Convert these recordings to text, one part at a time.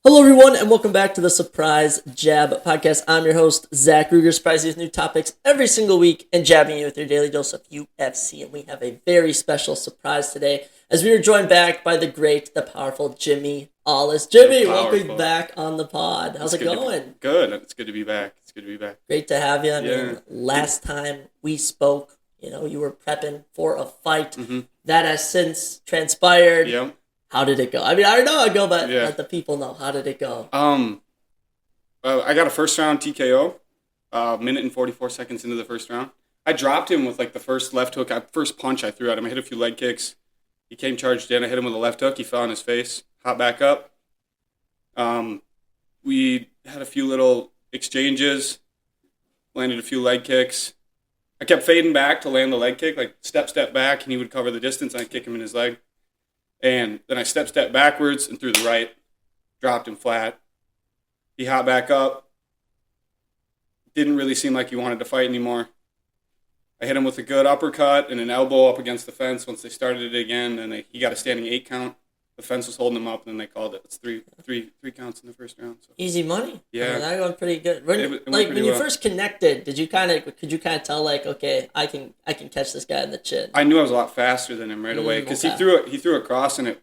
Hello, everyone, and welcome back to the Surprise Jab Podcast. I'm your host, Zach Ruger, surprising you with new topics every single week and jabbing you with your daily dose of UFC. And we have a very special surprise today as we are joined back by the great, the powerful Jimi Allis. Jimmy, welcome back on the pod. How's it going? Good. It's good to be back. Great to have you. I mean, last time we spoke, you were prepping for a fight. Mm-hmm. That has since transpired. Yep. How did it go? I mean, I know I go, but let the people know. How did it go? I got a first round TKO, minute and 44 seconds into the first round. I dropped him with the first left hook, first punch I threw at him. I hit a few leg kicks. He came charged in. I hit him with a left hook. He fell on his face. Hop back up. We had a few little exchanges. Landed a few leg kicks. I kept fading back to land the leg kick, step back, and he would cover the distance, and I'd kick him in his leg. And then I step backwards and threw the right, dropped him flat. He hopped back up. Didn't really seem like he wanted to fight anymore. I hit him with a good uppercut and an elbow up against the fence once they started it again. And he got a standing 8 count. The fence was holding him up, and then they called it. It's three counts in the first round. So. Easy money. Yeah, I mean, that went pretty good. When you first connected, could you kind of tell okay, I can catch this guy in the chin? I knew I was a lot faster than him right away because he threw a cross and it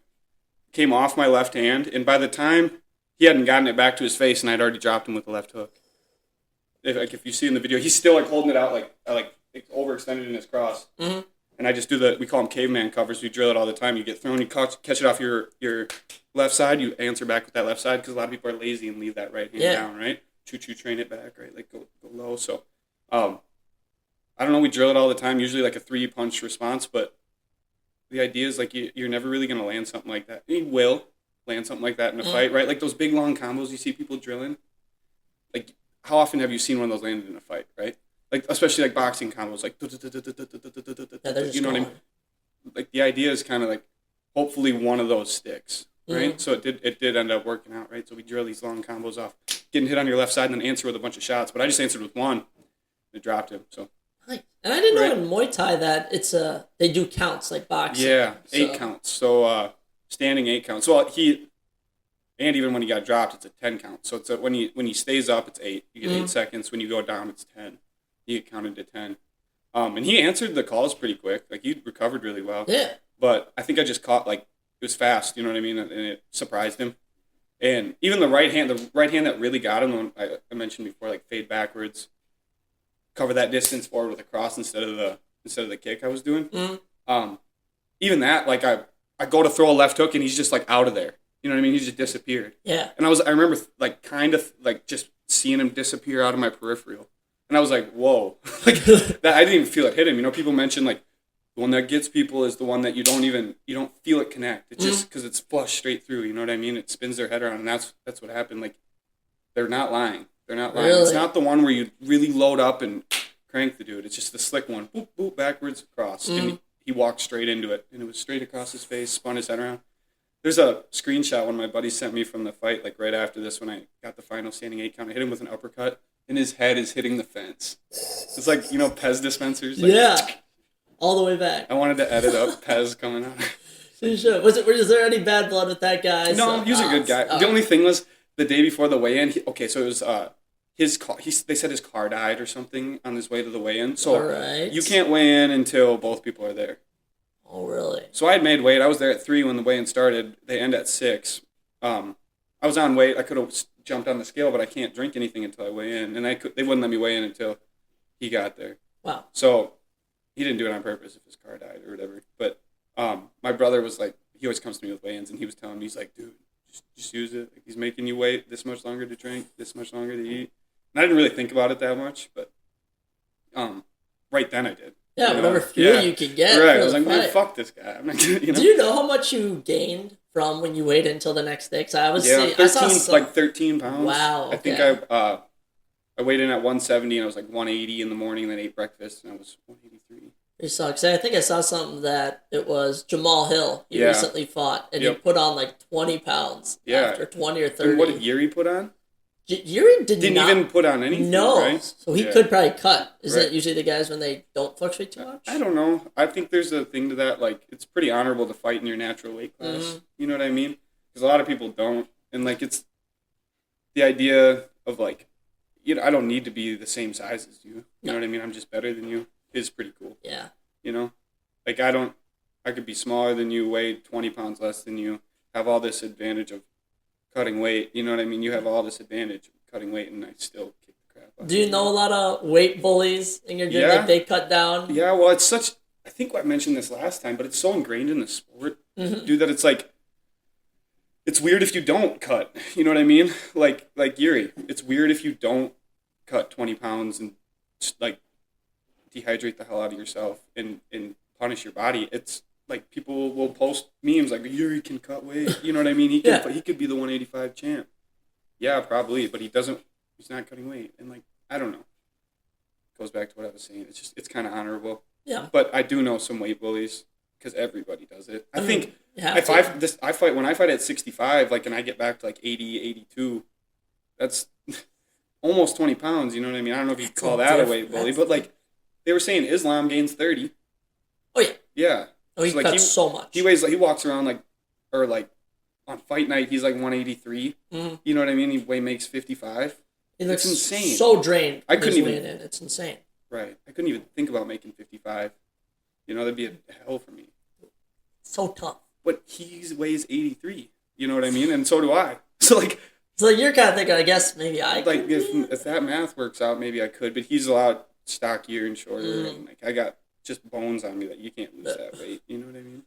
came off my left hand, and by the time he hadn't gotten it back to his face, and I'd already dropped him with the left hook. If you see in the video, he's still holding it out it's overextended in his cross. Mm-hmm. And I just do we call them caveman covers. We drill it all the time. You get thrown, you catch it off your left side, you answer back with that left side because a lot of people are lazy and leave that right hand down, right? Choo-choo, train it back, right? Go low. So, I don't know, we drill it all the time, usually a 3-punch response, but the idea is you're never really going to land something like that. You will land something like that in a fight, right? Those big, long combos you see people drilling. How often have you seen one of those landed in a fight, right? Especially boxing combos, you know what I mean? The idea is kind of hopefully one of those sticks, right? Mm-hmm. So it did end up working out, right? So we drill these long combos off, getting hit on your left side and then answer with a bunch of shots. But I just answered with one, and it dropped him. So. Nice. And I didn't know in Muay Thai that it's they do counts like boxing. Yeah, 8 counts. So standing 8 counts. So and even when he got dropped, it's a 10 count. So it's when he stays up, it's 8. You get 8 seconds. When you go down, it's 10. He counted to 10. And he answered the calls pretty quick. He recovered really well. Yeah. But I think I just caught, it was fast, you know what I mean? And it surprised him. And even the right hand that really got him, the one I mentioned before, fade backwards, cover that distance forward with a cross instead of the kick I was doing. Mm-hmm. Even that, I go to throw a left hook and he's just out of there. You know what I mean? He just disappeared. Yeah. And I remember just seeing him disappear out of my peripheral. And I was like, whoa. That I didn't even feel it hit him. People mention the one that gets people is the one that you don't feel it connect. It's just because it's flush straight through. You know what I mean? It spins their head around, and that's what happened. They're not lying. Really? It's not the one where you really load up and crank the dude. It's just the slick one. Boop, boop, backwards, across. And he walked straight into it, and it was straight across his face, spun his head around. There's a screenshot one of my buddies sent me from the fight, right after this when I got the final standing 8 count. I hit him with an uppercut. And his head is hitting the fence. It's Pez dispensers. Yeah. All the way back. I wanted to edit up Pez coming out. Sure. Was there any bad blood with that guy? No, he was a good guy. The only thing was the day before the weigh-in. So it was his car. They said his car died or something on his way to the weigh-in. So you can't weigh in until both people are there. Oh, really? So I had made weight. I was there at 3 when the weigh-in started. They end at 6. I was on weight. I could have jumped on the scale, but I can't drink anything until I weigh in, and they wouldn't let me weigh in until he got there. Wow. So he didn't do it on purpose if his car died or whatever. But my brother was he always comes to me with weigh-ins, and he was telling me, he's like, dude, just use it. He's making you wait this much longer to drink, this much longer to eat. And I didn't really think about it that much, but right then I did. Yeah, whatever fuel you could get. Right, I was man, fuck this guy. I'm not gonna, Do you know how much you gained from when you waited until the next day? Because I saw 13 pounds. Wow. Okay. I think I weighed in at 170 and I was 180 in the morning, and then ate breakfast and I was 183. You saw, because I think I saw something that it was Jamal Hill. He recently fought, and he put on 20 pounds after 20 or 30. And what did Yuri put on? Yuri didn't even put on anything. No, right? So he could probably cut. Isn't it usually the guys when they don't fluctuate too much? I don't know. I think there's a thing to that. It's pretty honorable to fight in your natural weight class. Mm-hmm. You know what I mean? Because a lot of people don't, and it's the idea of like, I don't need to be the same size as you. You know what I mean? I'm just better than you is pretty cool. Yeah. Like I could be smaller than you, weigh 20 pounds less than you, have all this advantage of cutting weight. You know what I mean? You have all this advantage of cutting weight, and I still kick the crap out. Do you know a lot of weight bullies in your gym that they cut down? Yeah, well, it's such... I think I mentioned this last time, but it's so ingrained in the sport, dude, that it's like... It's weird if you don't cut. You know what I mean? Like Yuri. It's weird if you don't cut 20 pounds and, like, dehydrate the hell out of yourself and punish your body. It's like people will post memes like, Yuri can cut weight. You know what I mean? He could be the 185 champ. Yeah, probably, but he's not cutting weight. And like, I don't know. Goes back to what I was saying. It's kind of honorable. Yeah. But I do know some weight bullies because everybody does it. I think when I fight at 65, like, and I get back to like 80, 82, that's almost 20 pounds. You know what I mean? I don't know if you'd call that a weight bully, but like they were saying Islam gains 30. Oh yeah. Yeah. Oh, he cuts so much. He walks around like on fight night, he's like 183. Mm-hmm. You know what I mean? He makes 55. It's insane. So drained. I couldn't even. It's insane. Right. I couldn't even think about making 55. That'd be a hell for me. So tough. But he weighs 83. You know what I mean? And so do I. So you're kind of thinking, I guess maybe I could. Like if that math works out, maybe I could. But he's a lot stockier and shorter, and like I got just bones on me that you can't lose that weight. You know what I mean?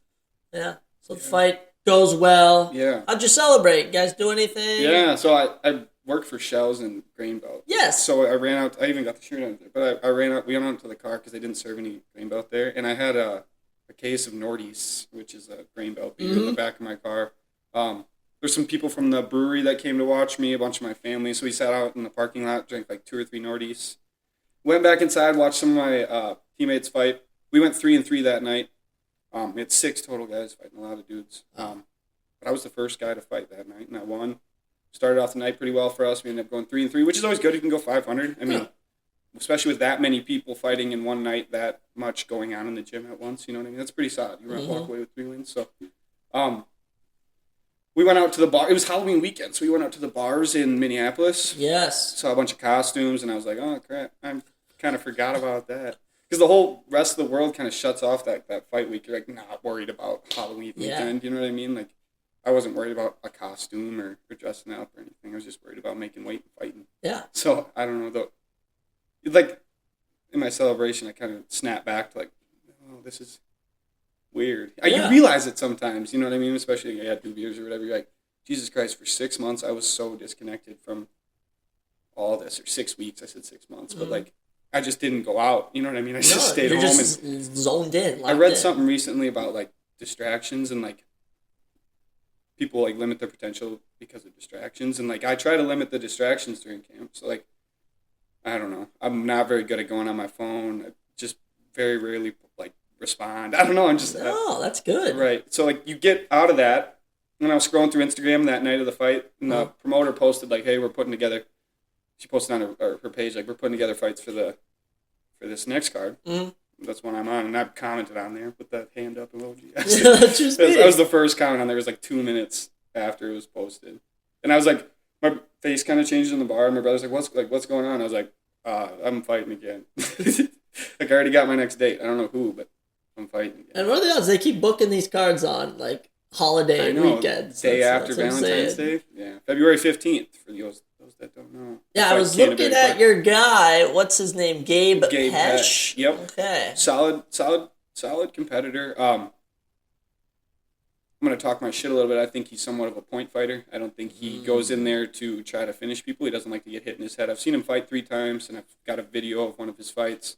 Yeah. So the fight goes well. Yeah. How'd you celebrate? You guys do anything? Yeah. So I worked for Shells and Grain Belt. Yes. So I ran out. I even got the shirt on there, but I ran out. We went out to the car because they didn't serve any Grain Belt there, and I had a case of Nordies, which is a Grain Belt beer, in the back of my car. There's some people from the brewery that came to watch me, a bunch of my family. So we sat out in the parking lot, drank like 2 or 3 Nordies. Went back inside, watched some of my teammates fight. We went 3-3 that night. We had 6 total guys fighting, a lot of dudes. But I was the first guy to fight that night, and I won. Started off the night pretty well for us. We ended up going 3-3, which is always good. You can go 500. I mean, especially with that many people fighting in one night, that much going on in the gym at once. You know what I mean? That's pretty solid. You walk away with 3 wins. So, we went out to the bar. It was Halloween weekend, so we went out to the bars in Minneapolis. Yes. Saw a bunch of costumes, and I was like, oh, crap. I kind of forgot about that. Because the whole rest of the world kind of shuts off that fight week. You're like not worried about Halloween weekend. You know what I mean? Like, I wasn't worried about a costume or dressing up or anything. I was just worried about making weight and fighting. Yeah. So, I don't know, though. Like, in my celebration, I kind of snapped back to like, oh, this is weird. You realize it sometimes, you know what I mean? Especially if you had 2 beers or whatever. You're like, Jesus Christ, for 6 months, I was so disconnected from all this. Or 6 weeks, I said 6 months. But, like, I just didn't go out. You know what I mean? I just stayed home. Just zoned in. I read something recently about, like, distractions and, like, people, like, limit their potential because of distractions. And, like, I try to limit the distractions during camp. So, like, I don't know. I'm not very good at going on my phone. I just very rarely, like, respond. I don't know. I'm just... that's good. Right. So, like, you get out of that. And I was scrolling through Instagram that night of the fight, and the promoter posted, like, hey, we're putting together... She posted on her page, like, we're putting together fights for this next card. That's one I'm on, and I commented on there, put that hand up emoji. That was the first comment on there. It was like 2 minutes after it was posted, and I was like, my face kind of changed in the bar. And my brother's like, what's going on? I was like, I'm fighting again. Like, I already got my next date. I don't know who, but I'm fighting again. And what are the odds they keep booking these cards on like holiday weekends? Day after Valentine's Day. Yeah, February 15th for those that don't know. Yeah, I was looking at your guy. What's his name? Gabe Pesh? Yep. Okay. Solid competitor. I'm going to talk my shit a little bit. I think he's somewhat of a point fighter. I don't think he goes in there to try to finish people. He doesn't like to get hit in his head. I've seen him fight 3 times, and I've got a video of one of his fights.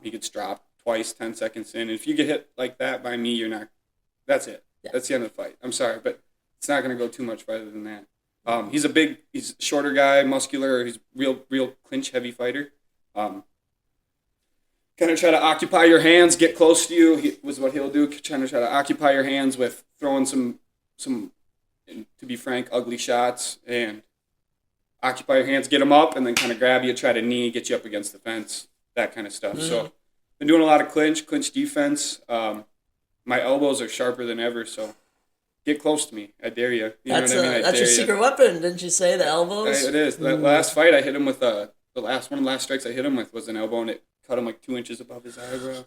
He gets dropped twice, 10 seconds in. And if you get hit like that by me, you're not... That's it. Yeah. That's the end of the fight. I'm sorry, but it's not going to go too much farther than that. He's a shorter guy, muscular. He's real clinch heavy fighter. Kind of try to occupy your hands, get close to you. Was what he'll do. Try to occupy your hands with throwing some, to be frank, ugly shots, and occupy your hands, get them up, and then kind of grab you, try to knee, get you up against the fence, that kind of stuff. So, been doing a lot of clinch defense. My elbows are sharper than ever, so get close to me. I dare you. You That's know what I mean? that's your secret weapon, didn't you say? The elbows. It is. That last fight, I hit him with one of the last strikes I hit him with was an elbow, and it cut him like 2 inches above his eyebrow.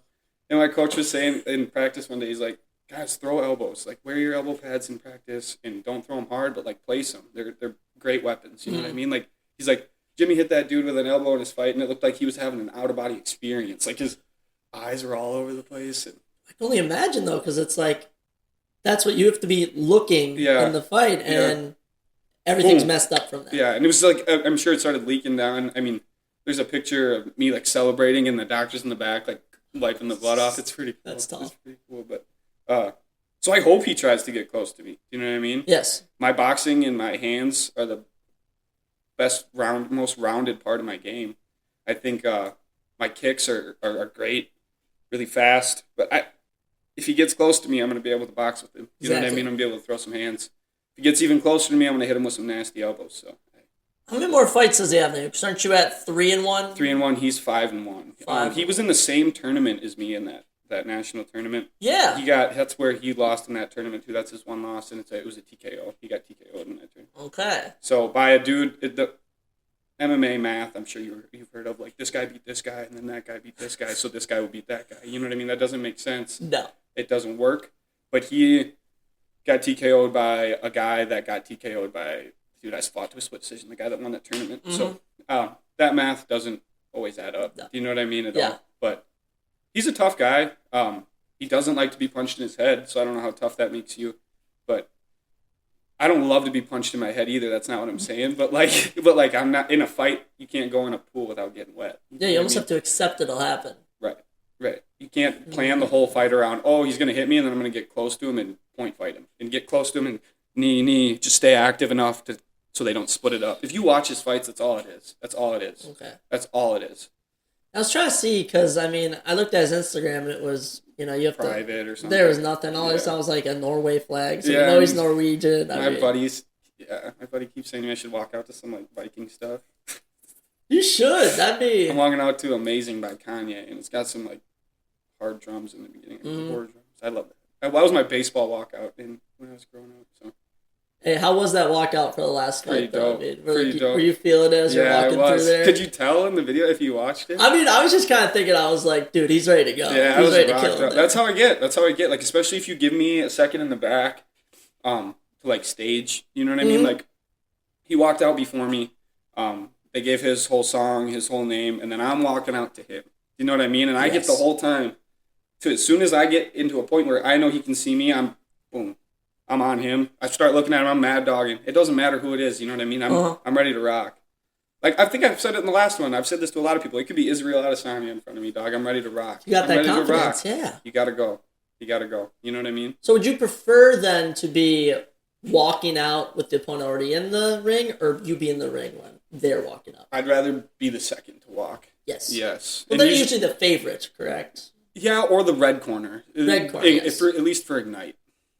And my coach was saying in practice one day, he's like, guys, throw elbows. Like, wear your elbow pads in practice, and don't throw them hard, but like place them. They're great weapons. You know what I mean? Like, he's like, Jimmy hit that dude with an elbow in his fight, and it looked like he was having an out of body experience. Like his eyes were all over the place. And I can only imagine though, because it's like that's what you have to be looking in the fight, and everything's messed up from that. Yeah, and it was like I'm sure it started leaking down. I mean, there's a picture of me like celebrating, and the doctor's in the back like wiping the blood off. It's pretty cool. That's tough. It's pretty cool, but so I hope he tries to get close to me. You know what I mean? Yes. My boxing and my hands are the most rounded part of my game. I think my kicks are great, really fast. But if he gets close to me, I'm going to be able to box with him. You know what I mean? I'm going to be able to throw some hands. If he gets even closer to me, I'm going to hit him with some nasty elbows. So. How many more fights does he have now? Because aren't you at 3-1? 3-1. He's 5-1. He was in the same tournament as me in that national tournament. Yeah. That's where he lost in that tournament too. That's his one loss, and it was a TKO. He got TKO'd in that tournament. Okay. So by a dude, the MMA math, I'm sure you've heard of, like this guy beat this guy, and then that guy beat this guy, so this guy will beat that guy. You know what I mean? That doesn't make sense. No. It doesn't work. But he got TKO'd by a guy that got TKO'd by the dude I fought to a split decision, the guy that won that tournament. Mm-hmm. So that math doesn't always add up. No. Do you know what I mean at all? But he's a tough guy. He doesn't like to be punched in his head, so I don't know how tough that makes you. But I don't love to be punched in my head either. That's not what I'm saying. But like I'm not in a fight. You can't go in a pool without getting wet. You almost have to accept it'll happen. Right. You can't plan the whole fight around, oh, he's going to hit me, and then I'm going to get close to him and point fight him. And get close to him and knee. Just stay active enough so they don't split it up. If you watch his fights, that's all it is. Okay. That's all it is. I was trying to see, because, I mean, I looked at his Instagram, and it was, you have private or something. There was nothing. All I saw was like a Norway flag. So you know he's Norwegian. My buddy keeps saying I should walk out to some like Viking stuff. You should. That'd be. I'm walking out to Amazing by Kanye, and it's got some like hard drums in the beginning. Drums. I love that. That was my baseball walkout when I was growing up. So. Hey, how was that walkout for the last fight? Dope. Pretty dope. Were you feeling it as you're walking through there? Could you tell in the video if you watched it? I mean, I was just kind of thinking, I was like, dude, he's ready to go. Yeah, he's ready to kill him. That's how I get. Like, especially if you give me a second in the back, to like stage. You know what I mean? Like, he walked out before me. They gave his whole song, his whole name, and then I'm walking out to him. You know what I mean? And I get the whole time. As soon as I get into a point where I know he can see me, I'm on him. I start looking at him. I'm mad dogging. It doesn't matter who it is. You know what I mean? I'm ready to rock. Like, I think I've said it in the last one. I've said this to a lot of people. It could be Israel Adesanya in front of me, dog. I'm ready to rock. You got that confidence, yeah. You got to go. You know what I mean? So would you prefer then to be walking out with the opponent already in the ring, or you be in the ring when they're walking up? I'd rather be the second to walk. Yes. Well, they're usually the favorites, correct? Yeah, or the red corner. Yes. At least for Ignite.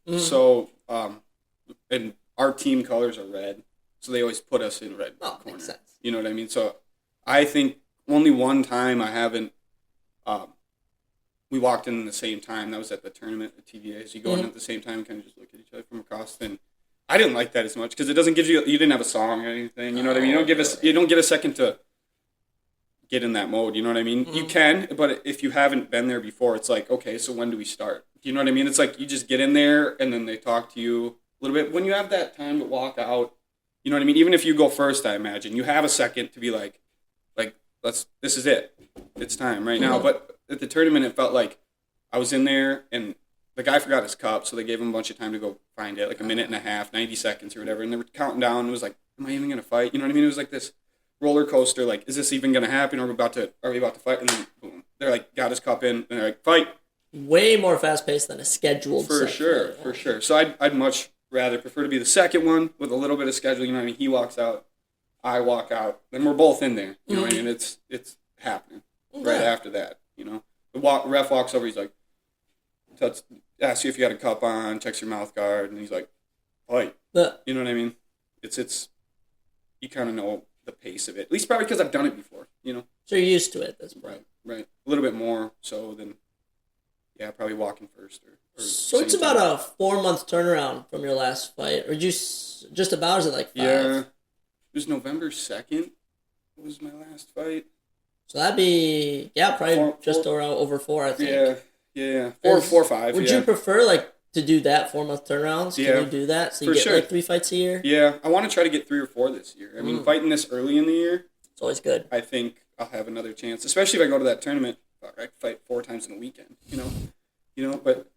Mm-hmm. So, and our team colors are red, so they always put us in red corner. Makes sense. You know what I mean? So, I think only one time I haven't. We walked in the same time. That was at the tournament at TVA. So you go in at the same time, and kind of just look at each other from across. And I didn't like that as much because it doesn't give you. You didn't have a song or anything. You know what I mean? You don't get a second to get in that mode. You know what I mean? Mm-hmm. You can, but if you haven't been there before, it's like, okay, so when do we start? You know what I mean? It's like you just get in there and then they talk to you a little bit. When you have that time to walk out, you know what I mean? Even if you go first, I imagine you have a second to be like this is it. It's time right now. But at the tournament, it felt like I was in there and the guy forgot his cup, so they gave him a bunch of time to go find it, like a minute and a half, 90 seconds or whatever. And they were counting down. It was like, am I even going to fight? You know what I mean? It was like this roller coaster. Like, is this even going to happen? Are we about to fight? And then boom, they're like, got his cup in, and they're like, fight. Way more fast paced than a scheduled. For sure. So I'd much rather prefer to be the second one with a little bit of schedule. You know what I mean? He walks out, I walk out, then we're both in there. You know what I mean? It's happening right after that. You know, the ref walks over. He's like, asks you if you got a cup on, checks your mouth guard, and he's like, fight. You know what I mean? It's you kind of know the pace of it. At least probably because I've done it before. You know. So you're used to it at this point. Right. A little bit more so than yeah, probably walking first. Or So it's about a 4-month turnaround from your last fight, or just about? Is it like 5? Yeah, it was November 2nd. Was my last fight. So that'd be probably just around over 4, I think. Yeah. 4 or 5. Would you prefer like to do that 4-month turnarounds? Can you do that? So you get like 3 fights a year? Yeah, I want to try to get 3 or 4 this year. I mean, fighting this early in the year, it's always good. I think I'll have another chance, especially if I go to that tournament. I fight 4 times in a weekend. But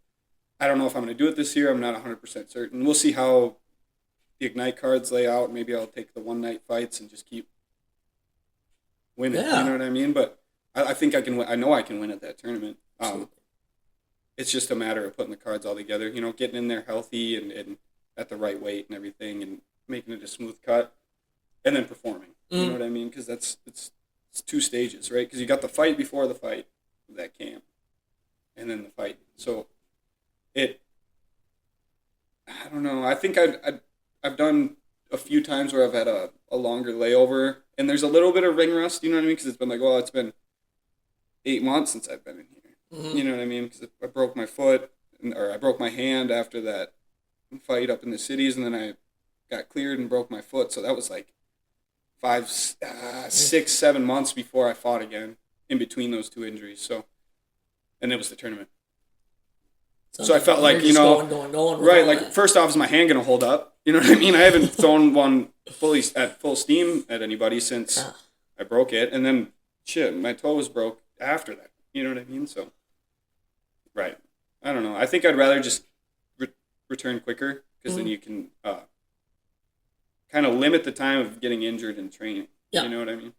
I don't know if I'm going to do it this year. I'm not 100% certain. We'll see how the Ignite cards lay out. Maybe I'll take the one-night fights and just keep winning. Yeah. You know what I mean? But I think I can win. I know I can win at that tournament. It's just a matter of putting the cards all together. Getting in there healthy and at the right weight and everything, and making it a smooth cut, and then performing. You know what I mean? Because it's 2 stages, right? Because you got the fight before the fight of that camp, and then the fight. So I don't know. I think I've done a few times where I've had a longer layover, and there's a little bit of ring rust. You know what I mean? Because it's been like, well, it's been 8 months since I've been in here. You know what I mean? Because I broke my foot, or I broke my hand after that fight up in the cities, and then I got cleared and broke my foot. So that was like 5, 6, 7 months before I fought again in between those 2 injuries. So, and it was the tournament. So I felt like, going, right, like first off, is my hand going to hold up? You know what I mean? I haven't thrown one fully at full steam at anybody since I broke it. And then, my toe was broke after that. You know what I mean? So, right. I don't know. I think I'd rather just return quicker, because then you can kind of limit the time of getting injured in training. Yeah. You know what I mean?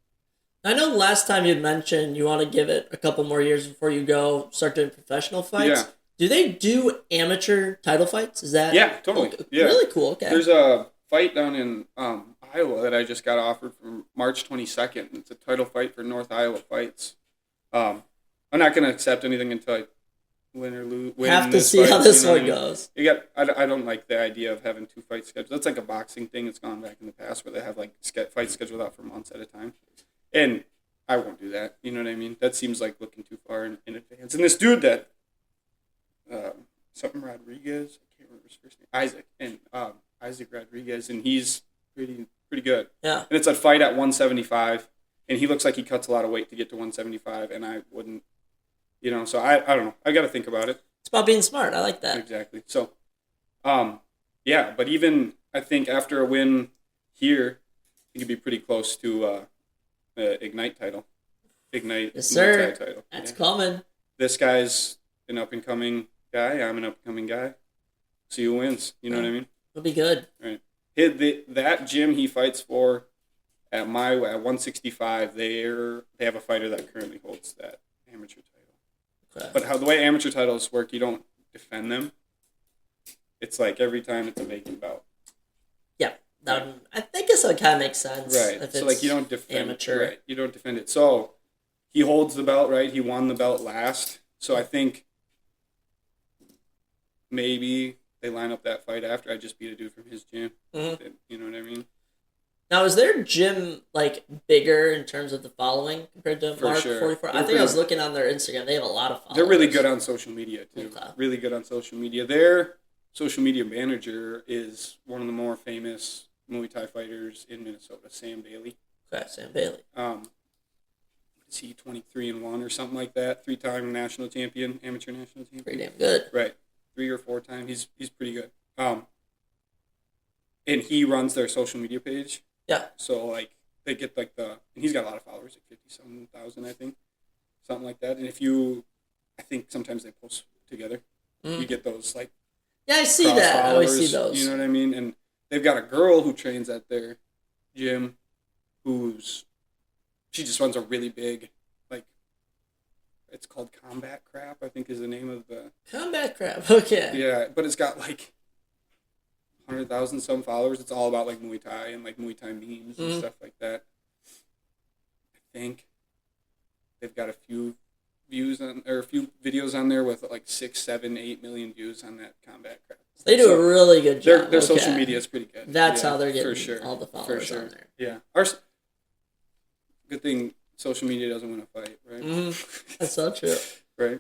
I know last time you'd mentioned you want to give it a couple more years before you go start doing professional fights. Yeah. Do they do amateur title fights? Is that... Yeah, totally. Yeah. Really cool. Okay. There's a fight down in Iowa that I just got offered for March 22nd. It's a title fight for North Iowa Fights. I'm not going to accept anything until I win or lose. Have to see how this one goes. I don't like the idea of having 2 fights scheduled. That's like a boxing thing. It's gone back in the past where they have like fights scheduled out for months at a time. And I won't do that. You know what I mean? That seems like looking too far in advance. And this dude that... something Rodriguez, I can't remember his first name, Isaac, and Isaac Rodriguez, and he's pretty good. Yeah. And it's a fight at 175, and he looks like he cuts a lot of weight to get to 175, and I wouldn't, so I don't know. I got to think about it. It's about being smart. I like that. Exactly. So, but even I think after a win here, he could be pretty close to Ignite title. Ignite Muay Thai title. That's coming. This guy's an up-and-coming guy. I'm an up-and-coming guy. See who wins. You know what I mean? It'll be good. Right. That gym he fights for at 165, they have a fighter that currently holds that amateur title. Okay. But the way amateur titles work, you don't defend them. It's like every time it's a vacant bout. Yeah. I think this kind of makes sense. Right. So you don't defend amateur. Right. You don't defend it. So he holds the belt, right? He won the belt last. So I think maybe they line up that fight after. I just beat a dude from his gym. Mm-hmm. You know what I mean? Now, is their gym bigger in terms of the following compared to Mark 44? I think I was looking on their Instagram. They have a lot of followers. They're really good on social media too. Okay. Really good on social media. Their social media manager is one of the more famous Muay Thai fighters in Minnesota, Sam Bailey. Okay, Sam Bailey. Is he 23-1 or something like that? 3-time national champion, amateur national champion. Pretty damn good. Right. 3 or 4 times. He's pretty good. And he runs their social media page. Yeah. So they get and he's got a lot of followers, like 50-something thousand, I think, something like that. And I think sometimes they post together. You get those yeah, I see that. I always see those. You know what I mean? And they've got a girl who trains at their gym, she just runs a really big, it's called Combat Crap, I think is the name of the... Combat Crap, okay. Yeah, but it's got 100,000 some followers. It's all about Muay Thai and Muay Thai memes and stuff like that. I think they've got a few videos on there with 6, 7, 8 million views on that Combat Crap. They do a really good job. Their social media is pretty good. That's how they're getting all the followers on there. Yeah. Good thing social media doesn't win a fight, right? That's so true. Right?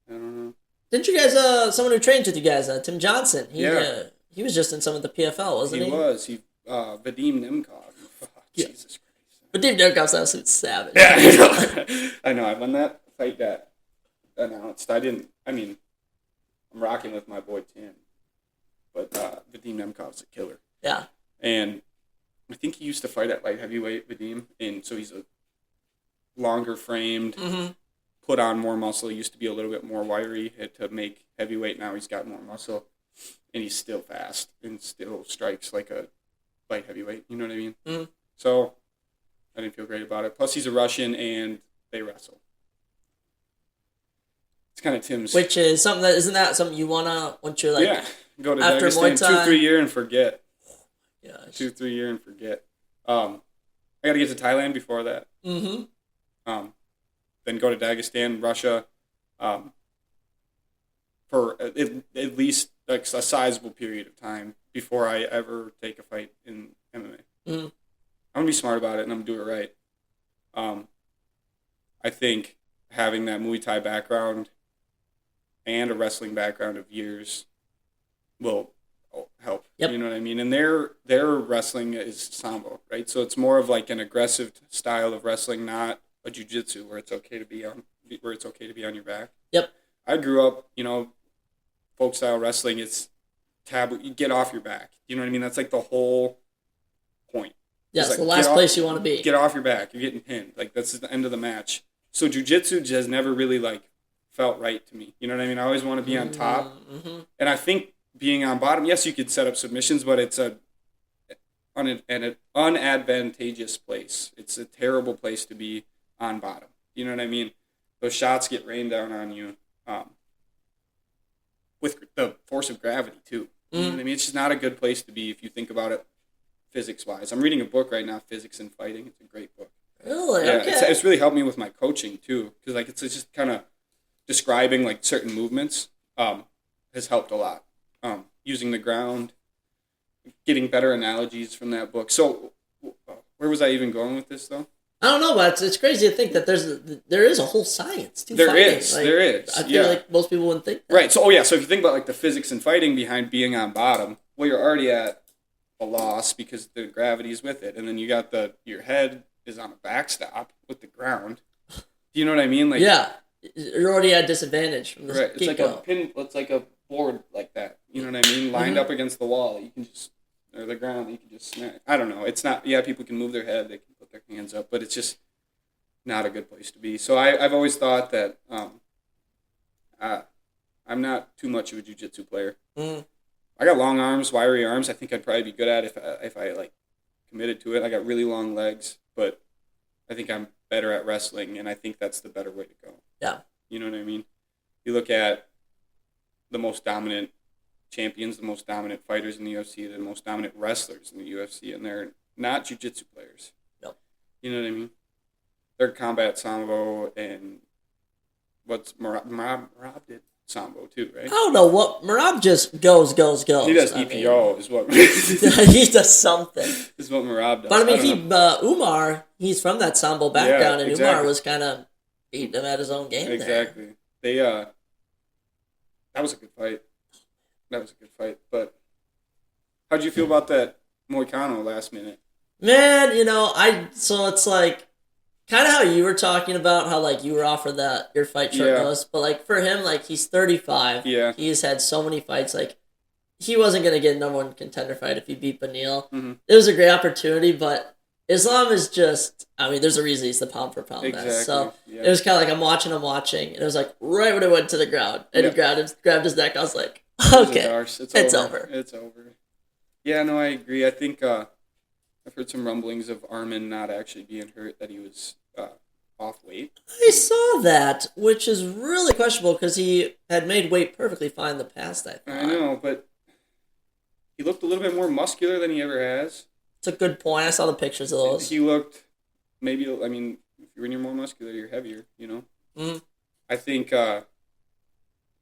I don't know. Didn't you guys, someone who trained with you guys, Tim Johnson, he was just in some of the PFL, wasn't he? He was. Vadim Nemkov. Oh, Yeah. Jesus Christ. But Dave Nemkov's absolute savage. Yeah, I know. I know. When that fight got announced, I'm rocking with my boy Tim. But Vadim Nemkov's a killer. Yeah. And I think he used to fight at light heavyweight, Vadim. And so he's a longer framed, put on more muscle. He used to be a little bit more wiry to make heavyweight. Now he's got more muscle. And he's still fast and still strikes like a light heavyweight. You know what I mean? Mm-hmm. So I didn't feel great about it. Plus, he's a Russian and they wrestle. It's kind of Tim's. Which is something isn't that something you wanna once you're like go to after Dagestan Muay Thai? 2-3 year and forget. Yeah. 2-3 year and forget. I got to get to Thailand before that. Mm-hmm. Then go to Dagestan, Russia, for at least like a sizable period of time before I ever take a fight in MMA. Mm-hmm. I'm gonna be smart about it and I'm gonna do it right. I think having that Muay Thai background and a wrestling background of years will help. Yep. You know what I mean? And their wrestling is sambo, right? So it's more of like an aggressive style of wrestling, not a jiu-jitsu where it's okay to be on your back. Yep. I grew up, folk style wrestling. It's taboo. You get off your back. You know what I mean? That's like the whole point. Yes, like, the last place you want to be. Get off your back. You're getting pinned. Like that's the end of the match. So jiu-jitsu has never really like felt right to me. You know what I mean? I always want to be on top. Mm-hmm. And I think being on bottom, yes, you could set up submissions, but it's an unadvantageous place. It's a terrible place to be on bottom. You know what I mean? Those shots get rained down on you with the force of gravity, too. You know what I mean? It's just not a good place to be if you think about it physics-wise. I'm reading a book right now, Physics in Fighting. It's a great book. Really? Yeah, Okay. it's really helped me with my coaching, too, because like it's just kind of describing like certain movements has helped a lot. Using the ground, getting better analogies from that book. So, where was I even going with this, though? I don't know, but it's crazy to think that there is a whole science to there fighting. Is. There is. I feel like most people wouldn't think that. Right. So, so if you think about like the physics in fighting behind being on bottom, well, you're already at a loss because the gravity is with it, and then you got your head is on a backstop with the ground. Do you know what I mean? Like you're already at disadvantage from this. Right. It's like a pin. It's like a board like that. You know what I mean? Lined up against the wall. You can just or the ground. You can just smack. I don't know. It's not. Yeah, people can move their head. They can put their hands up, but it's just not a good place to be. So I've always thought that I'm not too much of a jiu-jitsu player. I got long arms, wiry arms. I think I'd probably be good at if I like committed to it. I got really long legs, but I think I'm better at wrestling, and I think that's the better way to go. Yeah. You know what I mean? You look at the most dominant champions, the most dominant fighters in the UFC, the most dominant wrestlers in the UFC, and they're not jiu-jitsu players. No. You know what I mean? They're combat sambo, and what's Marab did sambo too, right? I don't know what Marab just goes. He does EPO is what he does something. Is what Marab does. But I mean, Umar, he's from that sambo background, and exactly. Umar was kind of beating him at his own game. Exactly. There. That was a good fight. But how'd you feel about that Moicano last minute? Man, so it's like kind of how you were talking about how like you were offered your fight short notice, but like for him, like he's 35. Yeah. He's had so many fights. Like he wasn't gonna get a number one contender fight if he beat Beneil. Mm-hmm. It was a great opportunity, but Islam is just. I mean, there's a reason he's the pound for pound best. So it was kind of like I'm watching, and it was like right when it went to the ground, and he grabbed his neck. I was like, okay, it's over. It's over. Yeah, no, I agree. I think I've heard some rumblings of Armin not actually being hurt, that he was off weight. I saw that, which is really questionable because he had made weight perfectly fine in the past, I thought. I know, but he looked a little bit more muscular than he ever has. It's a good point. I saw the pictures of those. He looked if when you're more muscular, you're heavier, Mm-hmm. I think I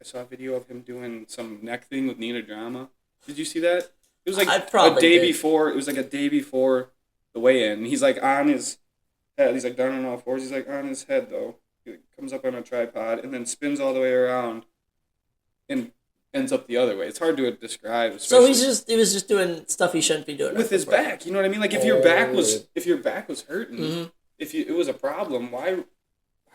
saw a video of him doing some neck thing with Nina Drama. Did you see that? It was like a day before. It was like a day before the weigh-in. He's like on his head. He's like down on all fours. He's like on his head though. He comes up on a tripod and then spins all the way around and ends up the other way. It's hard to describe. So he was just doing stuff he shouldn't be doing with his back. You know what I mean? Like if your back was hurting, it was a problem,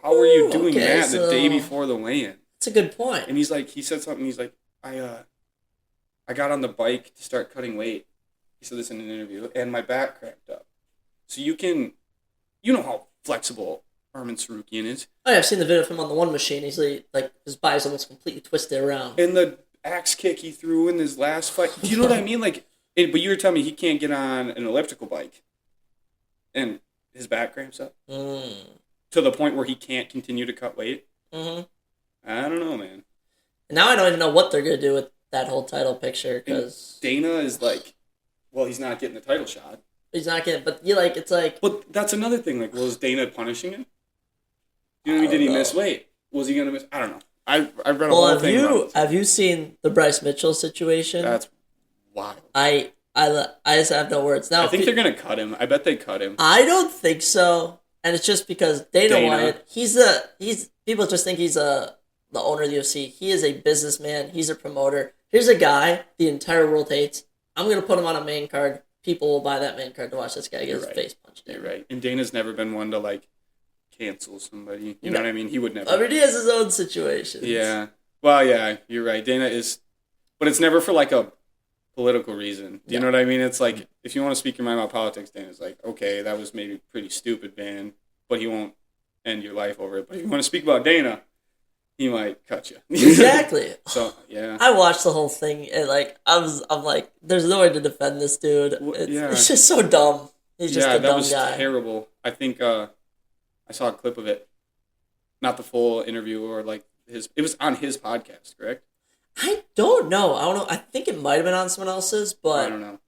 how were you doing that the day before the weigh-in? That's a good point. And he said something. He's like, I got on the bike to start cutting weight. He said this in an interview, and my back cramped up. So you know how flexible Arman Sarukian is. Oh, yeah, I've seen the video of him on the one machine. He's like his body's almost completely twisted around. And the axe kick he threw in his last fight. Do you know what I mean? Like, but you were telling me he can't get on an elliptical bike, and his back cramps up to the point where he can't continue to cut weight. I don't know, man. Now I don't even know what they're gonna do with that whole title picture because Dana is like, well, he's not getting the title shot. He's not getting, but it's like. But that's another thing. Like, was Dana punishing him? You know, did he miss weight? Was he gonna miss? I don't know. I read a whole thing. Have you seen the Bryce Mitchell situation? That's wild. I just have no words. Now I think they're gonna cut him. I bet they cut him. I don't think so, and it's just because Dana White. He's people just think he's the owner of the UFC. He is a businessman. He's a promoter. Here's a guy the entire world hates. I'm gonna put him on a main card. People will buy that main card to watch this guy get his face punched in. You're right. And Dana's never been one to like cancel somebody. You know what I mean? He would never. I mean, he has his own situations. Yeah. Well, yeah, you're right. Dana is, but it's never for like a political reason. Do you know what I mean? It's like if you want to speak your mind about politics, Dana's like, okay, that was maybe pretty stupid, man, but he won't end your life over it. But if you want to speak about Dana, he might cut you. Exactly. So yeah, I watched the whole thing and like I'm like, there's no way to defend this dude. It's just so dumb. He's just a dumb guy. That was terrible. I think I saw a clip of it, not the full interview or like it was on his podcast, correct? I don't know. I think it might have been on someone else's, but I don't know.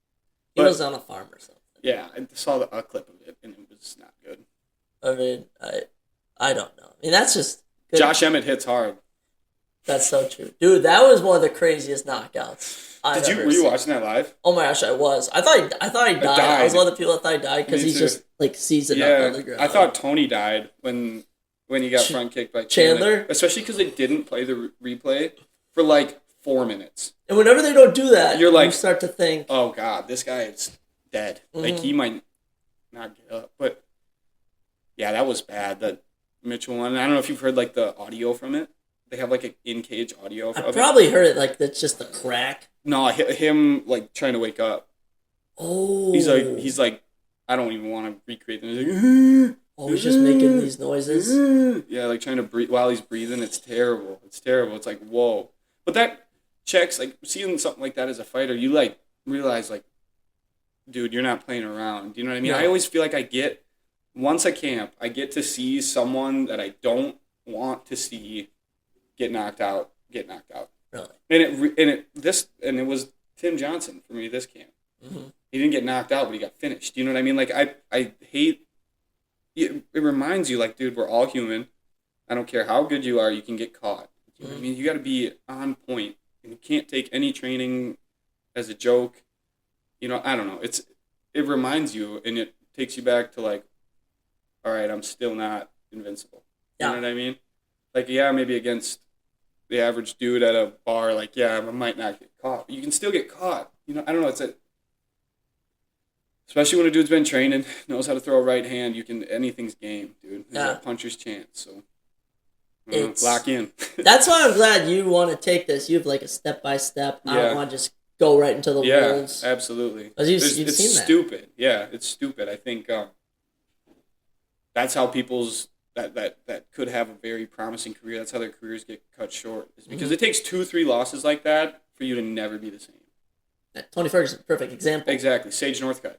He was on a farm or something. Yeah, I saw a clip of it and it was not good. I mean, I don't know. I mean, that's just. Good. Josh Emmett hits hard. That's so true. Dude, that was one of the craziest knockouts I've ever Were you seen. watching that live? Oh my gosh, I was. I thought he died. I was one of the people that thought he died because he's just like seasoned up on the ground. I thought Tony died when he got front kicked by Chandler. Especially because they didn't play the replay for like 4 minutes. And whenever they don't do that, you start to think, oh God, this guy is dead. Like he might not get up. But yeah, that was bad. That Mitchell one. I don't know if you've heard like the audio from it. They have like an in-cage audio of it. I probably heard it like that's just the crack. No, him like trying to wake up. Oh. He's like I don't even want to recreate them. He's like, he's just making these noises. Yeah, like trying to breathe while he's breathing. It's terrible. It's like whoa. But that checks like seeing something like that as a fighter. You like realize like, dude, you're not playing around. Do you know what I mean? No. I always feel like once I camp, I get to see someone that I don't want to see get knocked out. Really? And it was Tim Johnson for me this camp. Mm-hmm. He didn't get knocked out, but he got finished. You know what I mean? Like I hate it. It reminds you, like, dude, we're all human. I don't care how good you are, you can get caught. You know what I mean? You got to be on point, and you can't take any training as a joke. You know, I don't know. It reminds you, and it takes you back to like, all right, I'm still not invincible. You know what I mean? Like, yeah, maybe against the average dude at a bar, like, yeah, I might not get caught. But you can still get caught. You know, I don't know. Especially when a dude's been training, knows how to throw a right hand, anything's game, dude. There's a puncher's chance. So, lock in. That's why I'm glad you want to take this. You have like a step-by-step. I don't want to just go right into the walls. Yeah, absolutely. You've seen that. It's stupid. Yeah, it's stupid. I think that's how people's that could have a very promising career. That's how their careers get cut short. Is because it takes 2-3 losses like that for you to never be the same. Tony Ferguson, perfect example. Exactly. Sage Northcutt.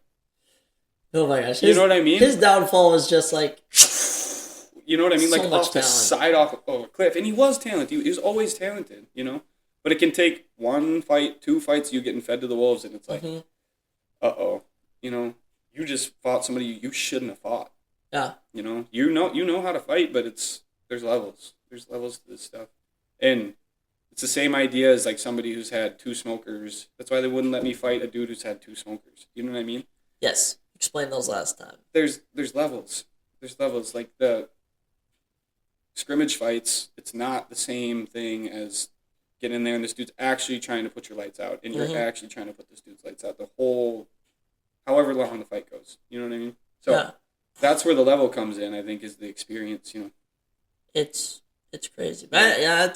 Oh my gosh. You know what I mean? His downfall was just like... You know what I mean? Like off the talent. side off a cliff. And he was talented. He was always talented, you know? But it can take 1 fight, 2 fights, you getting fed to the wolves, and it's like, uh-oh. You know, you just fought somebody you shouldn't have fought. Yeah. You know how to fight, but there's levels. There's levels to this stuff. And it's the same idea as like somebody who's had 2 smokers. That's why they wouldn't let me fight a dude who's had 2 smokers. You know what I mean? Yes. Explain those last time. There's levels. There's levels. Like the scrimmage fights, it's not the same thing as get in there and this dude's actually trying to put your lights out, and you're actually trying to put this dude's lights out the whole, however long the fight goes. You know what I mean? So that's where the level comes in, I think, is the experience, you know. It's crazy. But yeah,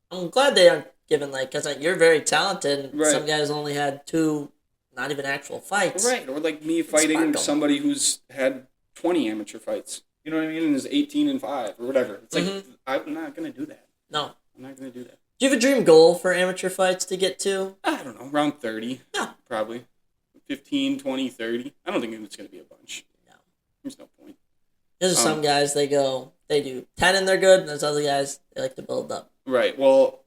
I'm glad they aren't given, like, because you're very talented, and some guys only had 2 not even actual fights. Right, or like me fighting somebody who's had 20 amateur fights. You know what I mean? And is 18-5 or whatever. It's like, I'm not going to do that. No. I'm not going to do that. Do you have a dream goal for amateur fights to get to? I don't know, around 30. Yeah. Probably. 15, 20, 30. I don't think it's going to be a bunch. No. There's no point. There's some guys, they do 10 and they're good, and there's other guys, they like to build up. Right. Well,